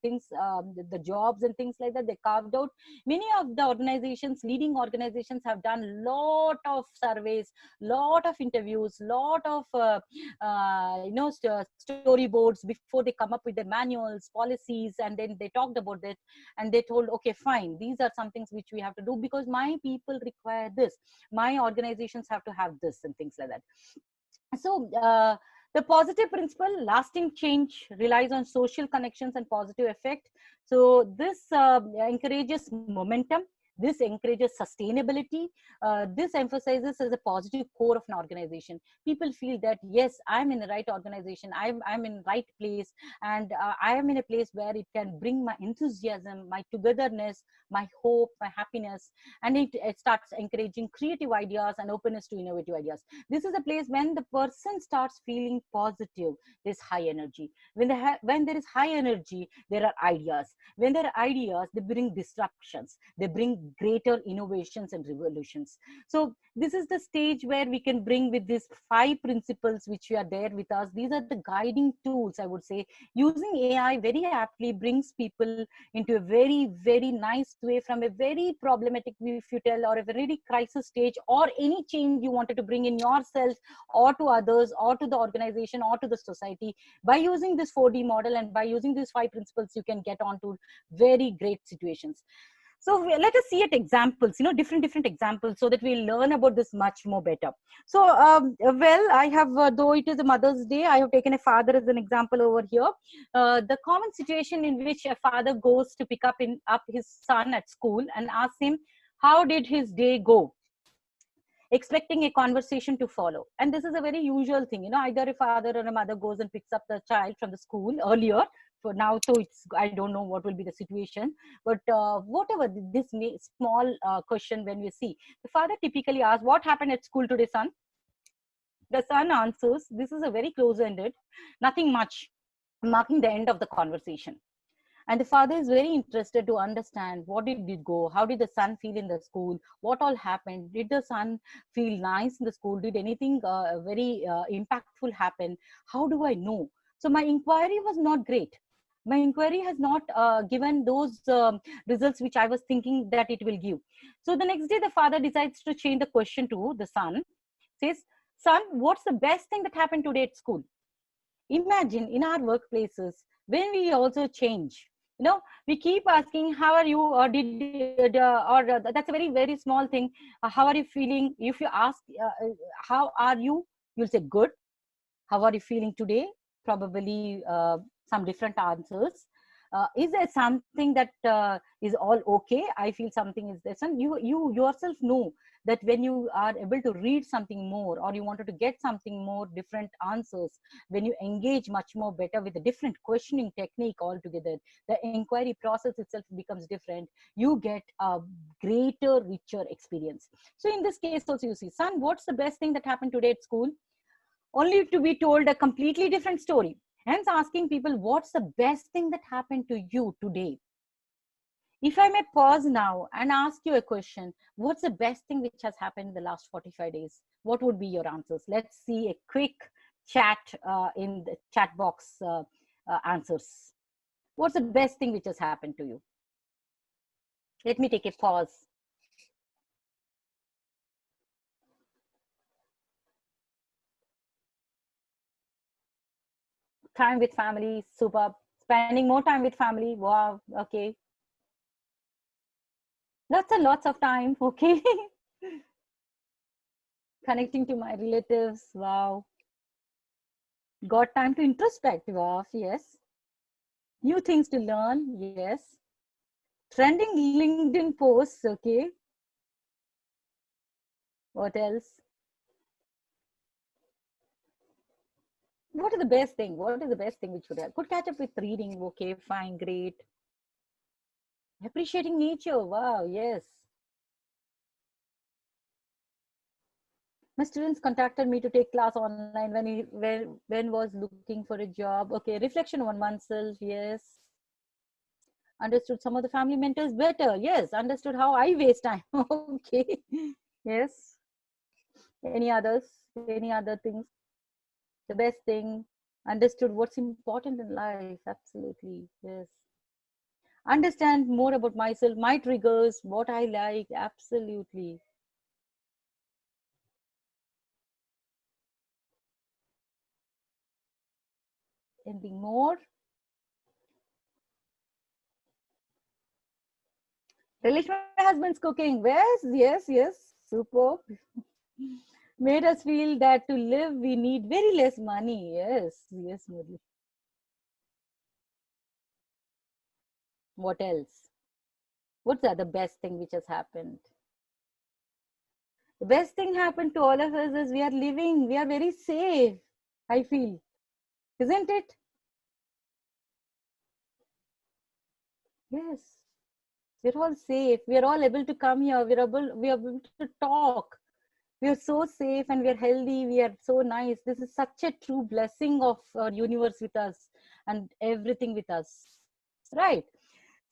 things, the jobs and things like that, they carved out. Many of the organizations, leading organizations, have done lot of surveys, lot of interviews, lot of storyboards before they come up with their manuals, policies, and then they talked about that, and they told, okay, fine, these are some things which we have to do because my people require this, my organizations have to have this, and things like that. So the positive principle, lasting change relies on social connections and positive effect. So this encourages momentum, this encourages sustainability, this emphasizes as a positive core of an organization. People feel that yes, I'm in the right organization, I'm in the right place, and I am in a place where it can bring my enthusiasm, my togetherness, my hope, my happiness, and it starts encouraging creative ideas and openness to innovative ideas. This is a place when the person starts feeling positive, there's high energy. When there is high energy, there are ideas. When there are ideas, they bring disruptions, they bring greater innovations and revolutions. So this is the stage where we can bring with these 5 principles which are there with us. These are the guiding tools, I would say. Using AI very aptly brings people into a very, very nice way from a very problematic, if you tell, or a very crisis stage, or any change you wanted to bring in yourself or to others or to the organization or to the society. By using this 4D model and by using these 5 principles, you can get on to very great situations. So let us see at examples, different examples, so that we learn about this much more better. So well, I have though it is a Mother's Day, I have taken a father as an example over here. The common situation in which a father goes to pick up his son at school and asks him, how did his day go, expecting a conversation to follow. And this is a very usual thing, either a father or a mother goes and picks up the child from the school earlier. For now, so I don't know what will be the situation, but whatever this small question, when we see the father typically asks, what happened at school today, son? The son answers, this is a very close ended, nothing much, marking the end of the conversation. And the father is very interested to understand, what did it go, how did the son feel in the school, what all happened, did the son feel nice in the school, did anything very impactful happen, how do I know? So my inquiry was not great, my inquiry has not given those results which I was thinking that it will give. So the next day the father decides to change the question to the son, says, son, what's the best thing that happened today at school? Imagine in our workplaces, when we also change, we keep asking, how are you, or that's a very, very small thing. How are you feeling? If you ask, how are you, you'll say good. How are you feeling today? Probably some different answers. Is there something that is all okay? I feel something is there. And you yourself know that when you are able to read something more, or you wanted to get something more different answers, when you engage much more better with a different questioning technique altogether, the inquiry process itself becomes different. You get a greater, richer experience. So in this case also, you see, son, what's the best thing that happened today at school? Only to be told a completely different story. Hence asking people, what's the best thing that happened to you today? If I may pause now and ask you a question, what's the best thing which has happened in the last 45 days? What would be your answers? Let's see a quick chat in the chat box answers. What's the best thing which has happened to you? Let me take a pause. Time with family, super. Spending more time with family, wow, okay. Lots and lots of time. Okay. Connecting to my relatives. Wow. Got time to introspect. Wow. Yes. New things to learn. Yes. Trending LinkedIn posts. Okay. What else? What is the best thing? What is the best thing which could help? Could catch up with reading. Okay. Fine. Great. Appreciating nature. Wow. Yes. My students contacted me to take class online when was looking for a job. Okay. Reflection on oneself. Yes. Understood some of the family mentors better. Yes. Understood how I waste time. Okay. Yes. Any others? Any other things? The best thing. Understood what's important in life. Absolutely. Yes. Understand more about myself, my triggers, what I like. Absolutely. Anything more? Relish my husband's cooking. Yes, yes, yes. Superb. Made us feel that to live we need very less money. Yes, yes, Murli. What else? What's the other best thing which has happened? The best thing happened to all of us is we are living, we are very safe, I feel. Isn't it? Yes. We're all safe. We're all able to come here. We're able to talk. We are so safe and we are healthy. We are so nice. This is such a true blessing of our universe with us and everything with us. Right.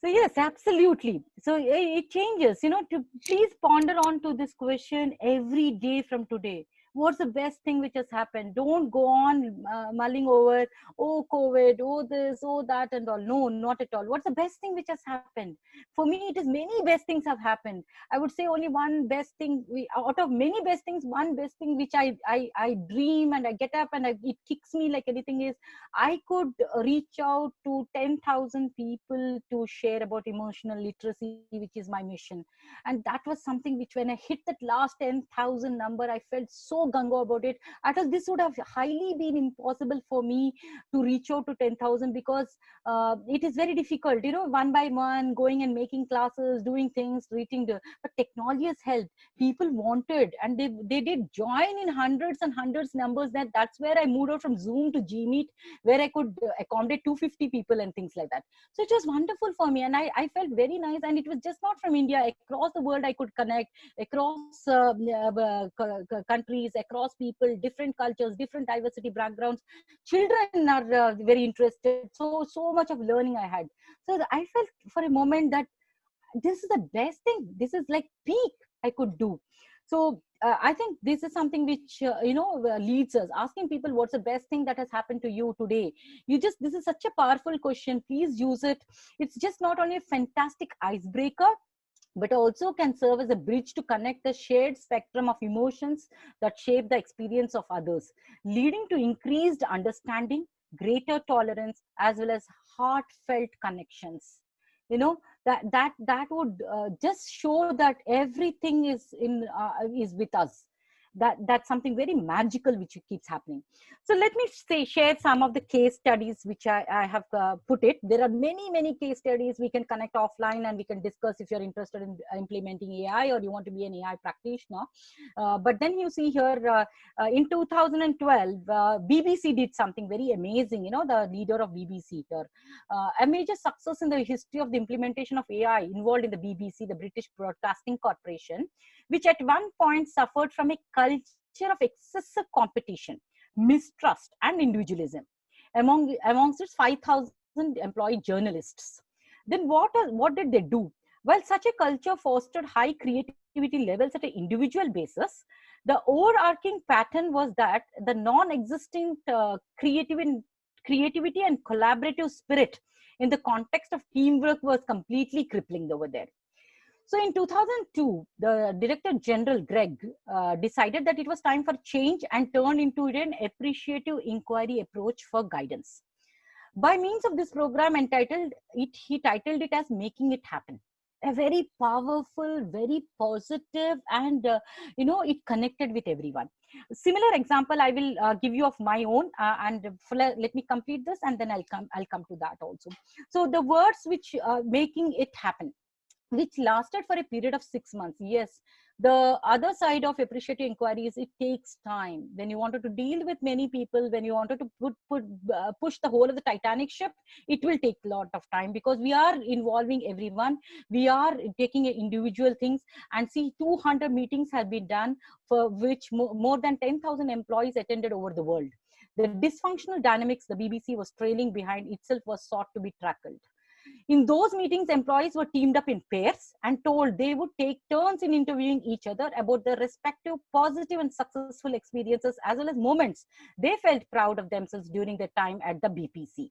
So yes, absolutely. So it changes, to please ponder on to this question every day from today. What's the best thing which has happened? Don't go on mulling over, oh, COVID, oh, this, oh, that, and all. No, not at all. What's the best thing which has happened? For me, it is many best things have happened. I would say only one best thing, out of many best things, one best thing which I dream and I get up and it kicks me like anything is I could reach out to 10,000 people to share about emotional literacy, which is my mission. And that was something which, when I hit that last 10,000 number, I felt so gung-ho about it. I thought this would have highly been impossible for me to reach out to 10,000 because it is very difficult, one by one, going and making classes, doing things, reaching but technology has helped. People wanted and they did join in hundreds and hundreds numbers. That's where I moved out from Zoom to Gmeet, where I could accommodate 250 people and things like that. So it was wonderful for me, and I felt very nice. And it was just not from India, across the world I could connect, across countries, across people, different cultures, different diversity backgrounds. Children are very interested. So much of learning I had. So I felt for a moment that this is the best thing. This is like peak I could do. So I think this is something which leads us asking people what's the best thing that has happened to you today. This is such a powerful question. Please use it. It's just not only a fantastic icebreaker, but also can serve as a bridge to connect the shared spectrum of emotions that shape the experience of others, leading to increased understanding, greater tolerance, as well as heartfelt connections. You know, that would just show that everything is with us. That's something very magical which keeps happening. So let me share some of the case studies which I have put it. There are many case studies. We can connect offline and we can discuss if you're interested in implementing AI or you want to be an AI practitioner. But then you see here in 2012, BBC did something very amazing. The leader of BBC here, a major success in the history of the implementation of AI involved in the BBC, the British Broadcasting Corporation, which at one point suffered from a culture of excessive competition, mistrust, and individualism amongst its 5,000 employed journalists. Then what did they do? Well, such a culture fostered high creativity levels at an individual basis. The overarching pattern was that the non-existent creativity and collaborative spirit in the context of teamwork was completely crippling over there. So in 2002, the Director General Greg decided that it was time for change and turned into an appreciative inquiry approach for guidance. By means of this program he titled it as Making It Happen. a very powerful, very positive, and it connected with everyone. Similar example I will give you of my own, and let me complete this, and then I'll come to that also. So the words which making it happen, which lasted for a period of 6 months. Yes, the other side of appreciative inquiry is it takes time. When you wanted to deal with many people, when you wanted to push the whole of the Titanic ship, it will take a lot of time, because we are involving everyone. We are taking individual things, and see, 200 meetings have been done, for which more than 10,000 employees attended over the world. The dysfunctional dynamics the BBC was trailing behind itself was sought to be tackled. In those meetings, employees were teamed up in pairs and told they would take turns in interviewing each other about their respective positive and successful experiences, as well as moments they felt proud of themselves during their time at the BPC.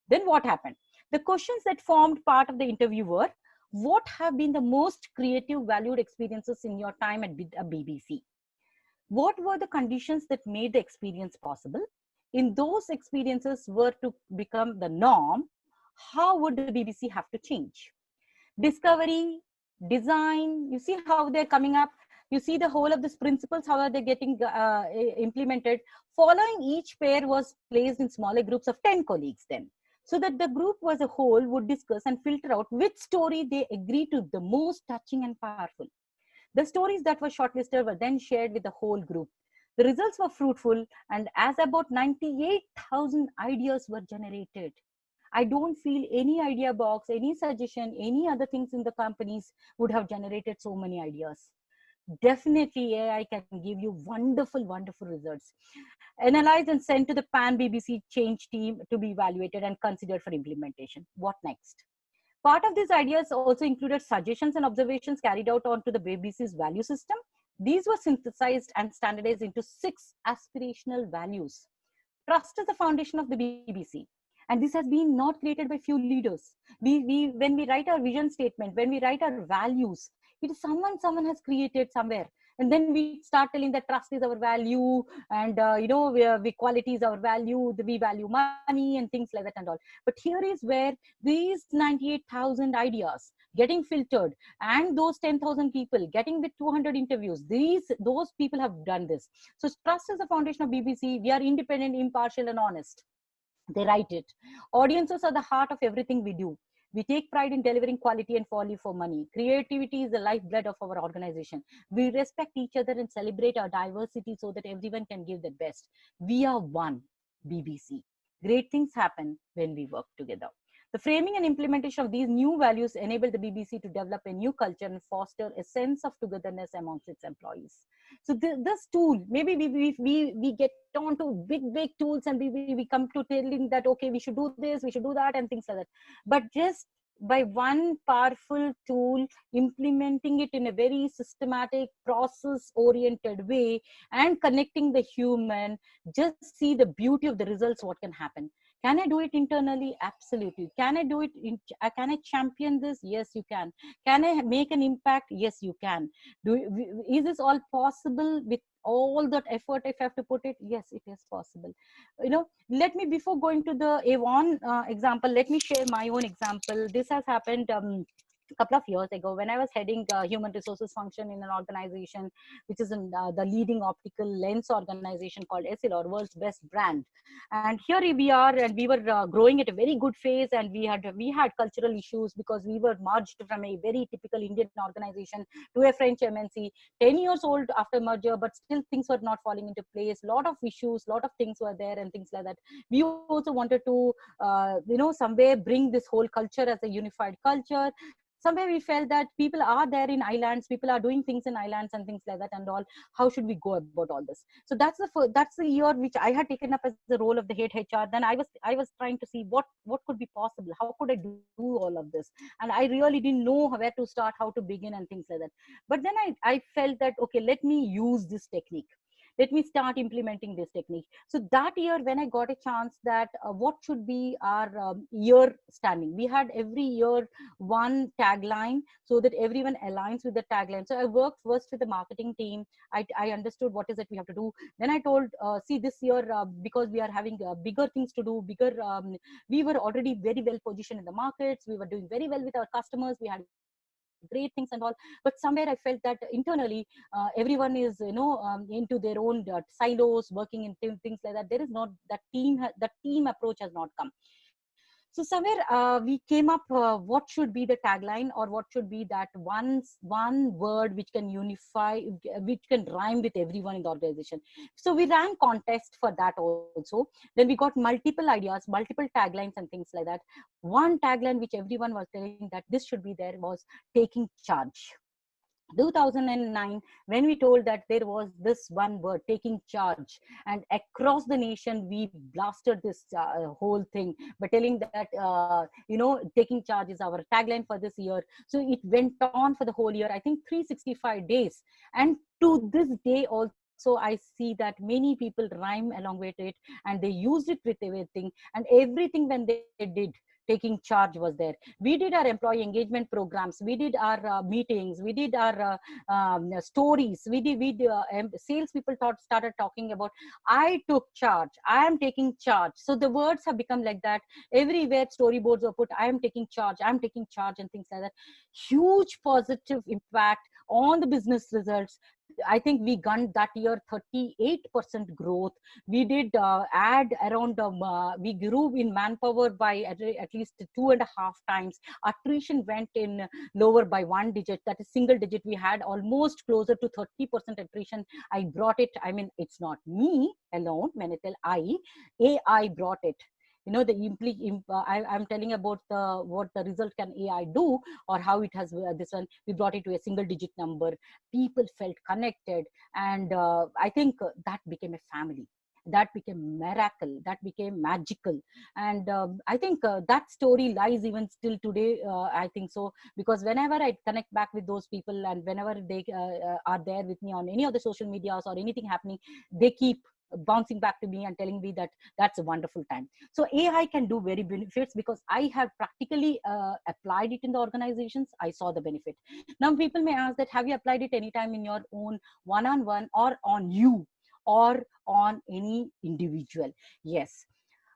Then what happened? The questions that formed part of the interview were: what have been the most creative, valued experiences in your time at a BBC? What were the conditions that made the experience possible? In those experiences were to become the norm, how would the BBC have to change? Discovery, design, you see how they're coming up. You see the whole of these principles, how are they getting implemented. Following, each pair was placed in smaller groups of 10 colleagues then, so that the group as a whole would discuss and filter out which story they agree to the most touching and powerful. The stories that were shortlisted were then shared with the whole group. The results were fruitful, and as about 98,000 ideas were generated. I don't feel any idea box, any suggestion, any other things in the companies would have generated so many ideas. Definitely AI can give you wonderful, wonderful results. Analyzed and sent to the Pan BBC change team to be evaluated and considered for implementation. What next? Part of these ideas also included suggestions and observations carried out onto the BBC's value system. These were synthesized and standardized into 6 aspirational values. Trust is the foundation of the BBC. And this has been not created by few leaders. When we write our vision statement, when we write our values, it is someone has created somewhere. And then we start telling that trust is our value, and quality is our value, we value money and things like that and all. But here is where these 98,000 ideas getting filtered, and those 10,000 people getting with 200 interviews, those people have done this. So trust is the foundation of BBC. We are independent, impartial, and honest. They write it. Audiences are the heart of everything we do. We take pride in delivering quality and value for money. Creativity is the lifeblood of our organization. We respect each other and celebrate our diversity so that everyone can give their best. We are one, BBC. Great things happen when we work together. The framing and implementation of these new values enabled the BBC to develop a new culture and foster a sense of togetherness amongst its employees. So this tool, maybe we get on to big tools, and we come to telling that, okay, we should do this, we should do that, and things like that. But just by one powerful tool, implementing it in a very systematic, process oriented way, and connecting the human, just see the beauty of the results, what can happen. Can I do it internally? Absolutely. Can I do it? Can I champion this? Yes, you can. Can I make an impact? Yes, you can. Is this all possible with all that effort if I have to put it? Yes, it is possible. Let me, before going to the Avon example, let me share my own example. This has happened a couple of years ago when I was heading human resources function in an organization which is in the leading optical lens organization called Essilor, world's best brand. And here we are, and we were growing at a very good phase, and we had cultural issues because we were merged from a very typical Indian organization to a French MNC, 10 years old after merger, but still things were not falling into place. Lot of issues, lot of things were there and things like that. We also wanted to somewhere bring this whole culture as a unified culture. Somewhere we felt that people are there in islands, people are doing things in islands and things like that and all. How should we go about all this? So that's the year which I had taken up as the role of the head HR. Then I was trying to see what could be possible, how could I do all of this, and I really didn't know where to start, how to begin and things like that. But then I felt that, okay, let me use this technique, let me start implementing this technique. So that year when I got a chance that what should be our year standing, we had every year one tagline so that everyone aligns with the tagline. So I worked first with the marketing team. I understood what is it we have to do. Then I told, see, this year because we are having bigger things to do, we were already very well positioned in the markets, we were doing very well with our customers, we had great things and all, but somewhere I felt that internally everyone is into their own silos, working in things like that. There is not that the team approach has not come. So somewhere we came up what should be the tagline, or what should be that one word which can unify, which can rhyme with everyone in the organization. So we ran contest for that also. Then we got multiple ideas, multiple taglines and things like that. One tagline which everyone was telling that this should be there was taking charge. 2009, when we told that there was this one word, taking charge, and across the nation we blasted this whole thing by telling that taking charge is our tagline for this year. So it went on for the whole year, I think 365 days, and to this day also I see that many people rhyme along with it, and they used it with everything, and everything when they did, taking charge was there. We did our employee engagement programs, we did our meetings, we did our stories, sales people started talking about, I took charge, I am taking charge. So the words have become like that. Everywhere storyboards are put, I am taking charge, I'm taking charge, and things like that. Huge positive impact on the business results. I think we got that year 38% growth. We did add around, we grew in manpower by at least 2.5 times. Attrition went in lower by 1 digit, that is single digit. We had almost closer to 30% attrition. I brought it. I mean, it's not me alone. When I tell AI brought it. I'm telling about what the result can AI do, or how it has this one. We brought it to a single digit number. People felt connected, and I think that became a family. That became miracle. That became magical, and I think that story lies even still today. I think so, because whenever I connect back with those people, and whenever they are there with me on any of the social medias or anything happening, they keep bouncing back to me and telling me that that's a wonderful time. So AI can do very benefits, because I have practically applied it in the organizations. I saw the benefit. Now people may ask that, have you applied it anytime in your own one-on-one, or on you, or on any individual? Yes,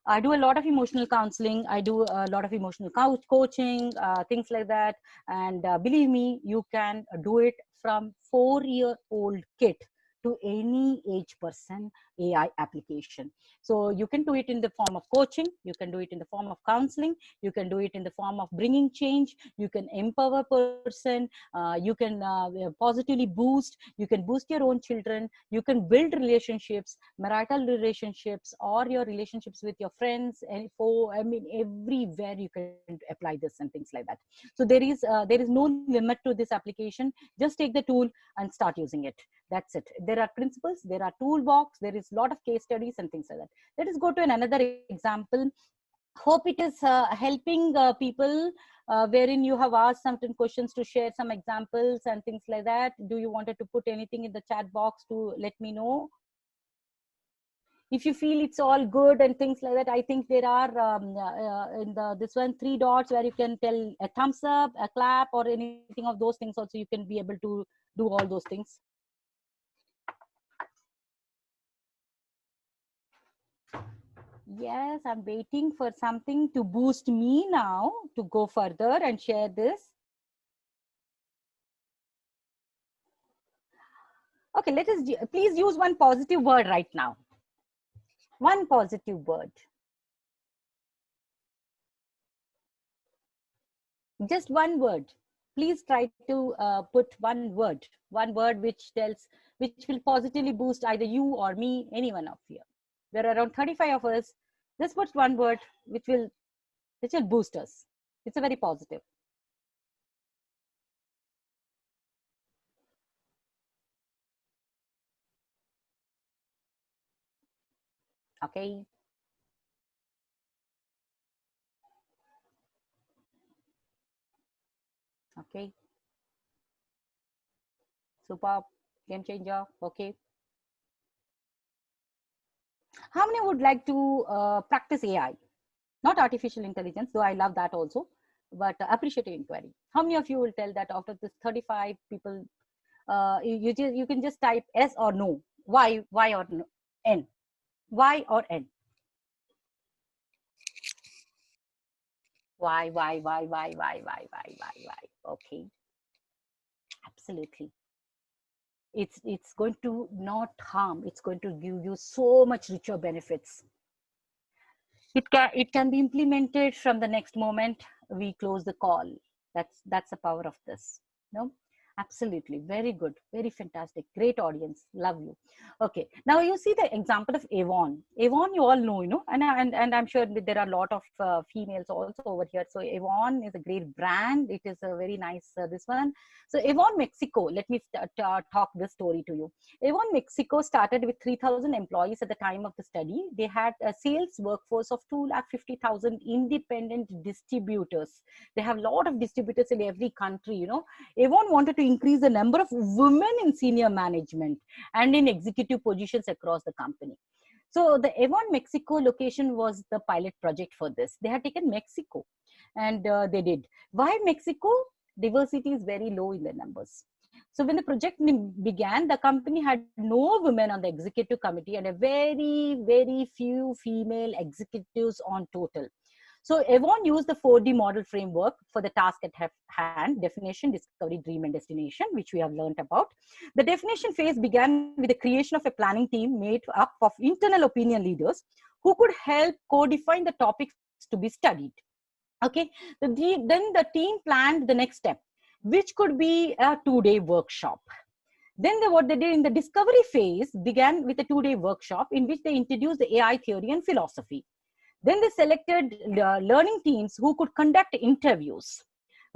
I do a lot of emotional counseling. I do a lot of emotional coaching, things like that. And believe me, you can do it from 4-year-old kid to any age person, AI application. So you can do it in the form of coaching, you can do it in the form of counseling, you can do it in the form of bringing change, you can empower person, you can positively boost, you can boost your own children, you can build relationships, marital relationships, or your relationships with your friends, and I mean, everywhere you can apply this and things like that. So there is no limit to this application. Just take the tool and start using it. That's it. There are principles, there are toolbox, there is a lot of case studies and things like that. Let us go to another example. Hope it is helping people, wherein you have asked certain questions to share some examples and things like that. Do you wanted to put anything in the chat box to let me know? If you feel it's all good and things like that, I think there are in this one 3 dots where you can tell a thumbs up, a clap, or anything of those things. Also, you can be able to do all those things. Yes, I'm waiting for something to boost me now to go further and share this. Okay, let us please use one positive word right now. One positive word. Just one word. Please try to put one word which will positively boost either you or me, any one of you. There are around 35 of us. Just put one word which will boost us. It's a very positive. Okay. Okay. Super. Game changer. Okay. How many would like to practice AI? Not artificial intelligence, though I love that also, but appreciative inquiry. How many of you will tell that after this 35 people, you can just type yes or no? Why or no? N? Why or N? Why? Okay. Absolutely. It's going to not harm. It's going to give you so much richer benefits. It can be implemented from the next moment we close the call. That's the power of this. No, absolutely, very good, very fantastic, great audience, love you. Okay, now you see the example of Avon. Avon, you all know, and I'm sure that there are a lot of females also over here. So Avon is a great brand. It is a very nice this one. So Avon Mexico, let me talk this story to you. Avon Mexico started with 3,000 employees at the time of the study. They had a sales workforce of 250,000 independent distributors. They have a lot of distributors in every country. Avon wanted to increase the number of women in senior management and in executive positions across the company. So the Avon Mexico location was the pilot project for this. They had taken Mexico, and they did. Why Mexico? Diversity is very low in the numbers. So when the project began, the company had no women on the executive committee and a very, very few female executives on total. So Avon used the 4D model framework for the task at hand: definition, discovery, dream, and destination, which we have learned about. The definition phase began with the creation of a planning team made up of internal opinion leaders who could help co-define the topics to be studied. Okay, then the team planned the next step, which could be a 2-day workshop. Then what they did in the discovery phase began with a 2-day workshop in which they introduced the AI theory and philosophy. Then they selected learning teams who could conduct interviews.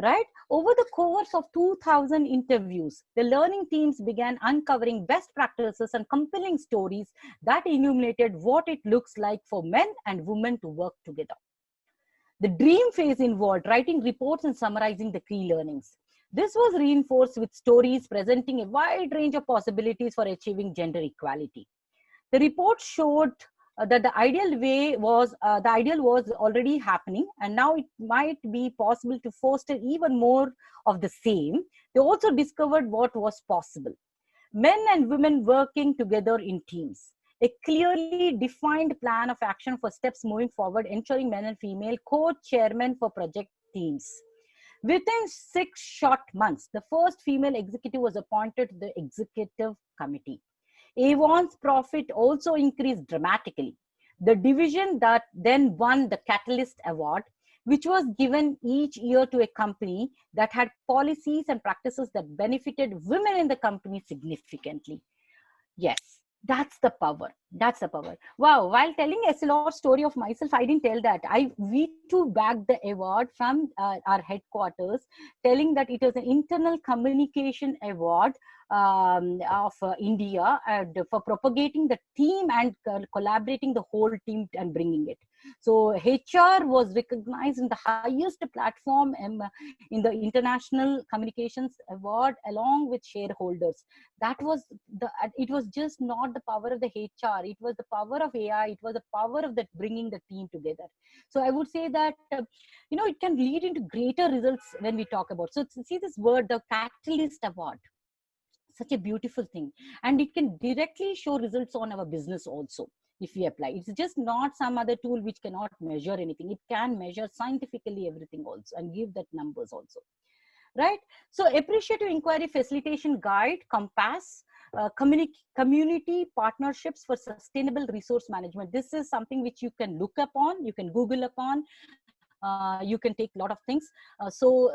Right? Over the course of 2,000 interviews, the learning teams began uncovering best practices and compelling stories that illuminated what it looks like for men and women to work together. The dream phase involved writing reports and summarizing the key learnings. This was reinforced with stories presenting a wide range of possibilities for achieving gender equality. The report showed that the ideal was already happening, and now it might be possible to foster even more of the same. They also discovered what was possible: men and women working together in teams, a clearly defined plan of action for steps moving forward, ensuring men and female co-chairmen for project teams. Within 6 short months, the first female executive was appointed to the executive committee. Avon's profit also increased dramatically. The division that then won the Catalyst Award, which was given each year to a company that had policies and practices that benefited women in the company significantly. Yes, that's the power. That's the power. Wow. While telling SLR story of myself, I didn't tell that. We too bagged the award from our headquarters, telling that it was an internal communication award of India for propagating the team and collaborating the whole team and bringing it. So HR was recognized in the highest platform in the International Communications Award along with shareholders. It was just not the power of the HR. It was the power of AI. It was the power of that bringing the team together. So I would say that, it can lead into greater results when we talk about. So see this word, the Catalyst Award, such a beautiful thing. And it can directly show results on our business also if we apply. It's just not some other tool which cannot measure anything. It can measure scientifically everything also and give that numbers also. Right? So appreciative inquiry facilitation guide, compass, community partnerships for sustainable resource management. This is something which you can look upon, you can Google upon. You can take a lot of things.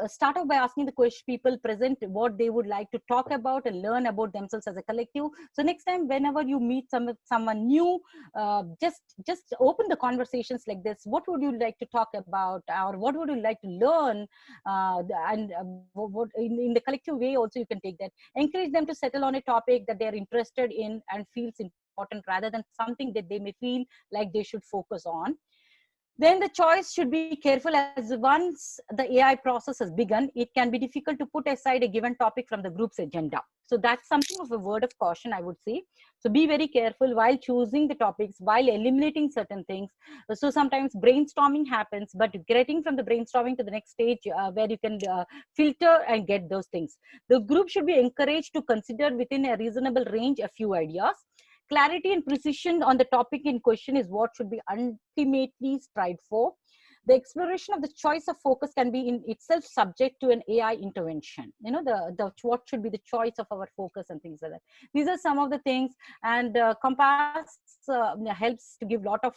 Start off by asking the question, people present what they would like to talk about and learn about themselves as a collective. So next time, whenever you meet someone new, just open the conversations like this. What would you like to talk about, or what would you like to learn? What in the collective way also you can take that. Encourage them to settle on a topic that they're interested in and feels important rather than something that they may feel like they should focus on. Then the choice should be careful, as once the AI process has begun, it can be difficult to put aside a given topic from the group's agenda. So that's something of a word of caution, I would say. So be very careful while choosing the topics, while eliminating certain things. So sometimes brainstorming happens, but getting from the brainstorming to the next stage where you can filter and get those things. The group should be encouraged to consider within a reasonable range a few ideas. Clarity and precision on the topic in question is what should be ultimately strived for. the exploration of the choice of focus can be in itself subject to an AI intervention. The what should be the choice of our focus and things like that. These are some of the things, and Compass helps to give lot of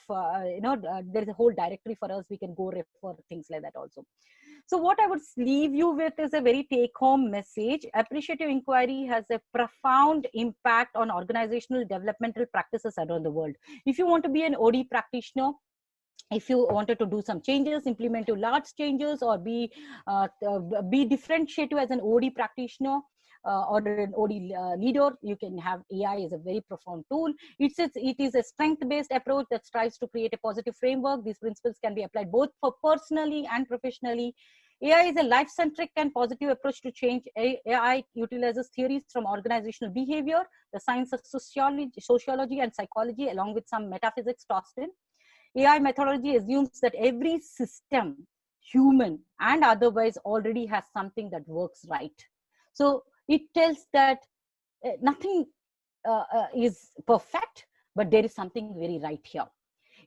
there is a whole directory for us. We can go refer things like that also. So what I would leave you with is a very take-home message. Appreciative inquiry has a profound impact on organizational developmental practices around the world. If you want to be an OD practitioner, if you wanted to do some changes, implement to large changes, or be differentiated as an OD practitioner, or an OD leader, you can have AI as a very profound tool. It is a strength-based approach that strives to create a positive framework. These principles can be applied both for personally and professionally. AI is a life-centric and positive approach to change. AI utilizes theories from organizational behavior, the science of sociology and psychology, along with some metaphysics tossed in. AI methodology assumes that every system, human and otherwise, already has something that works right. So it tells that nothing is perfect, but there is something very right here.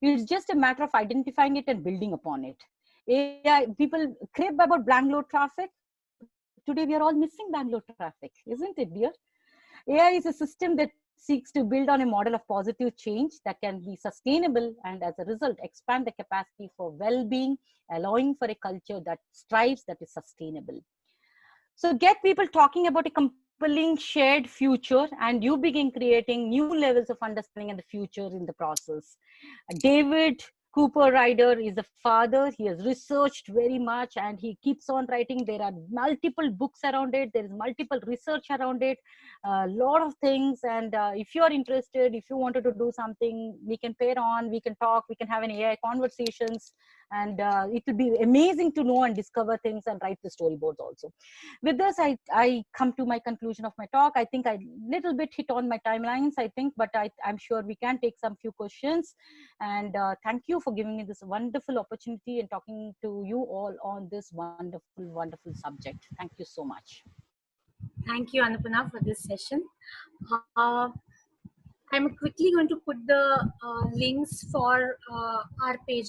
It's just a matter of identifying it and building upon it. AI, people crib about Bangalore traffic. Today we are all missing Bangalore traffic, isn't it, dear? AI is a system that seeks to build on a model of positive change that can be sustainable, and as a result expand the capacity for well-being, allowing for a culture that strives, that is sustainable. So get people talking about a compelling shared future, and you begin creating new levels of understanding in the future in the process. David Cooper Ryder is a father. He has researched very much and he keeps on writing. There are multiple books around it. There is multiple research around it, a lot of things. And if you are interested, if you wanted to do something, we can pair on, we can talk, we can have an AI conversations, and it will be amazing to know and discover things and write the storyboards also. With this, I come to my conclusion of my talk. I think I little bit hit on my timelines, I think, but I'm sure we can take some few questions. And thank you for giving me this wonderful opportunity and talking to you all on this wonderful, wonderful subject. Thank you so much. Thank you, Annapurna, for this session. I'm quickly going to put the links for our page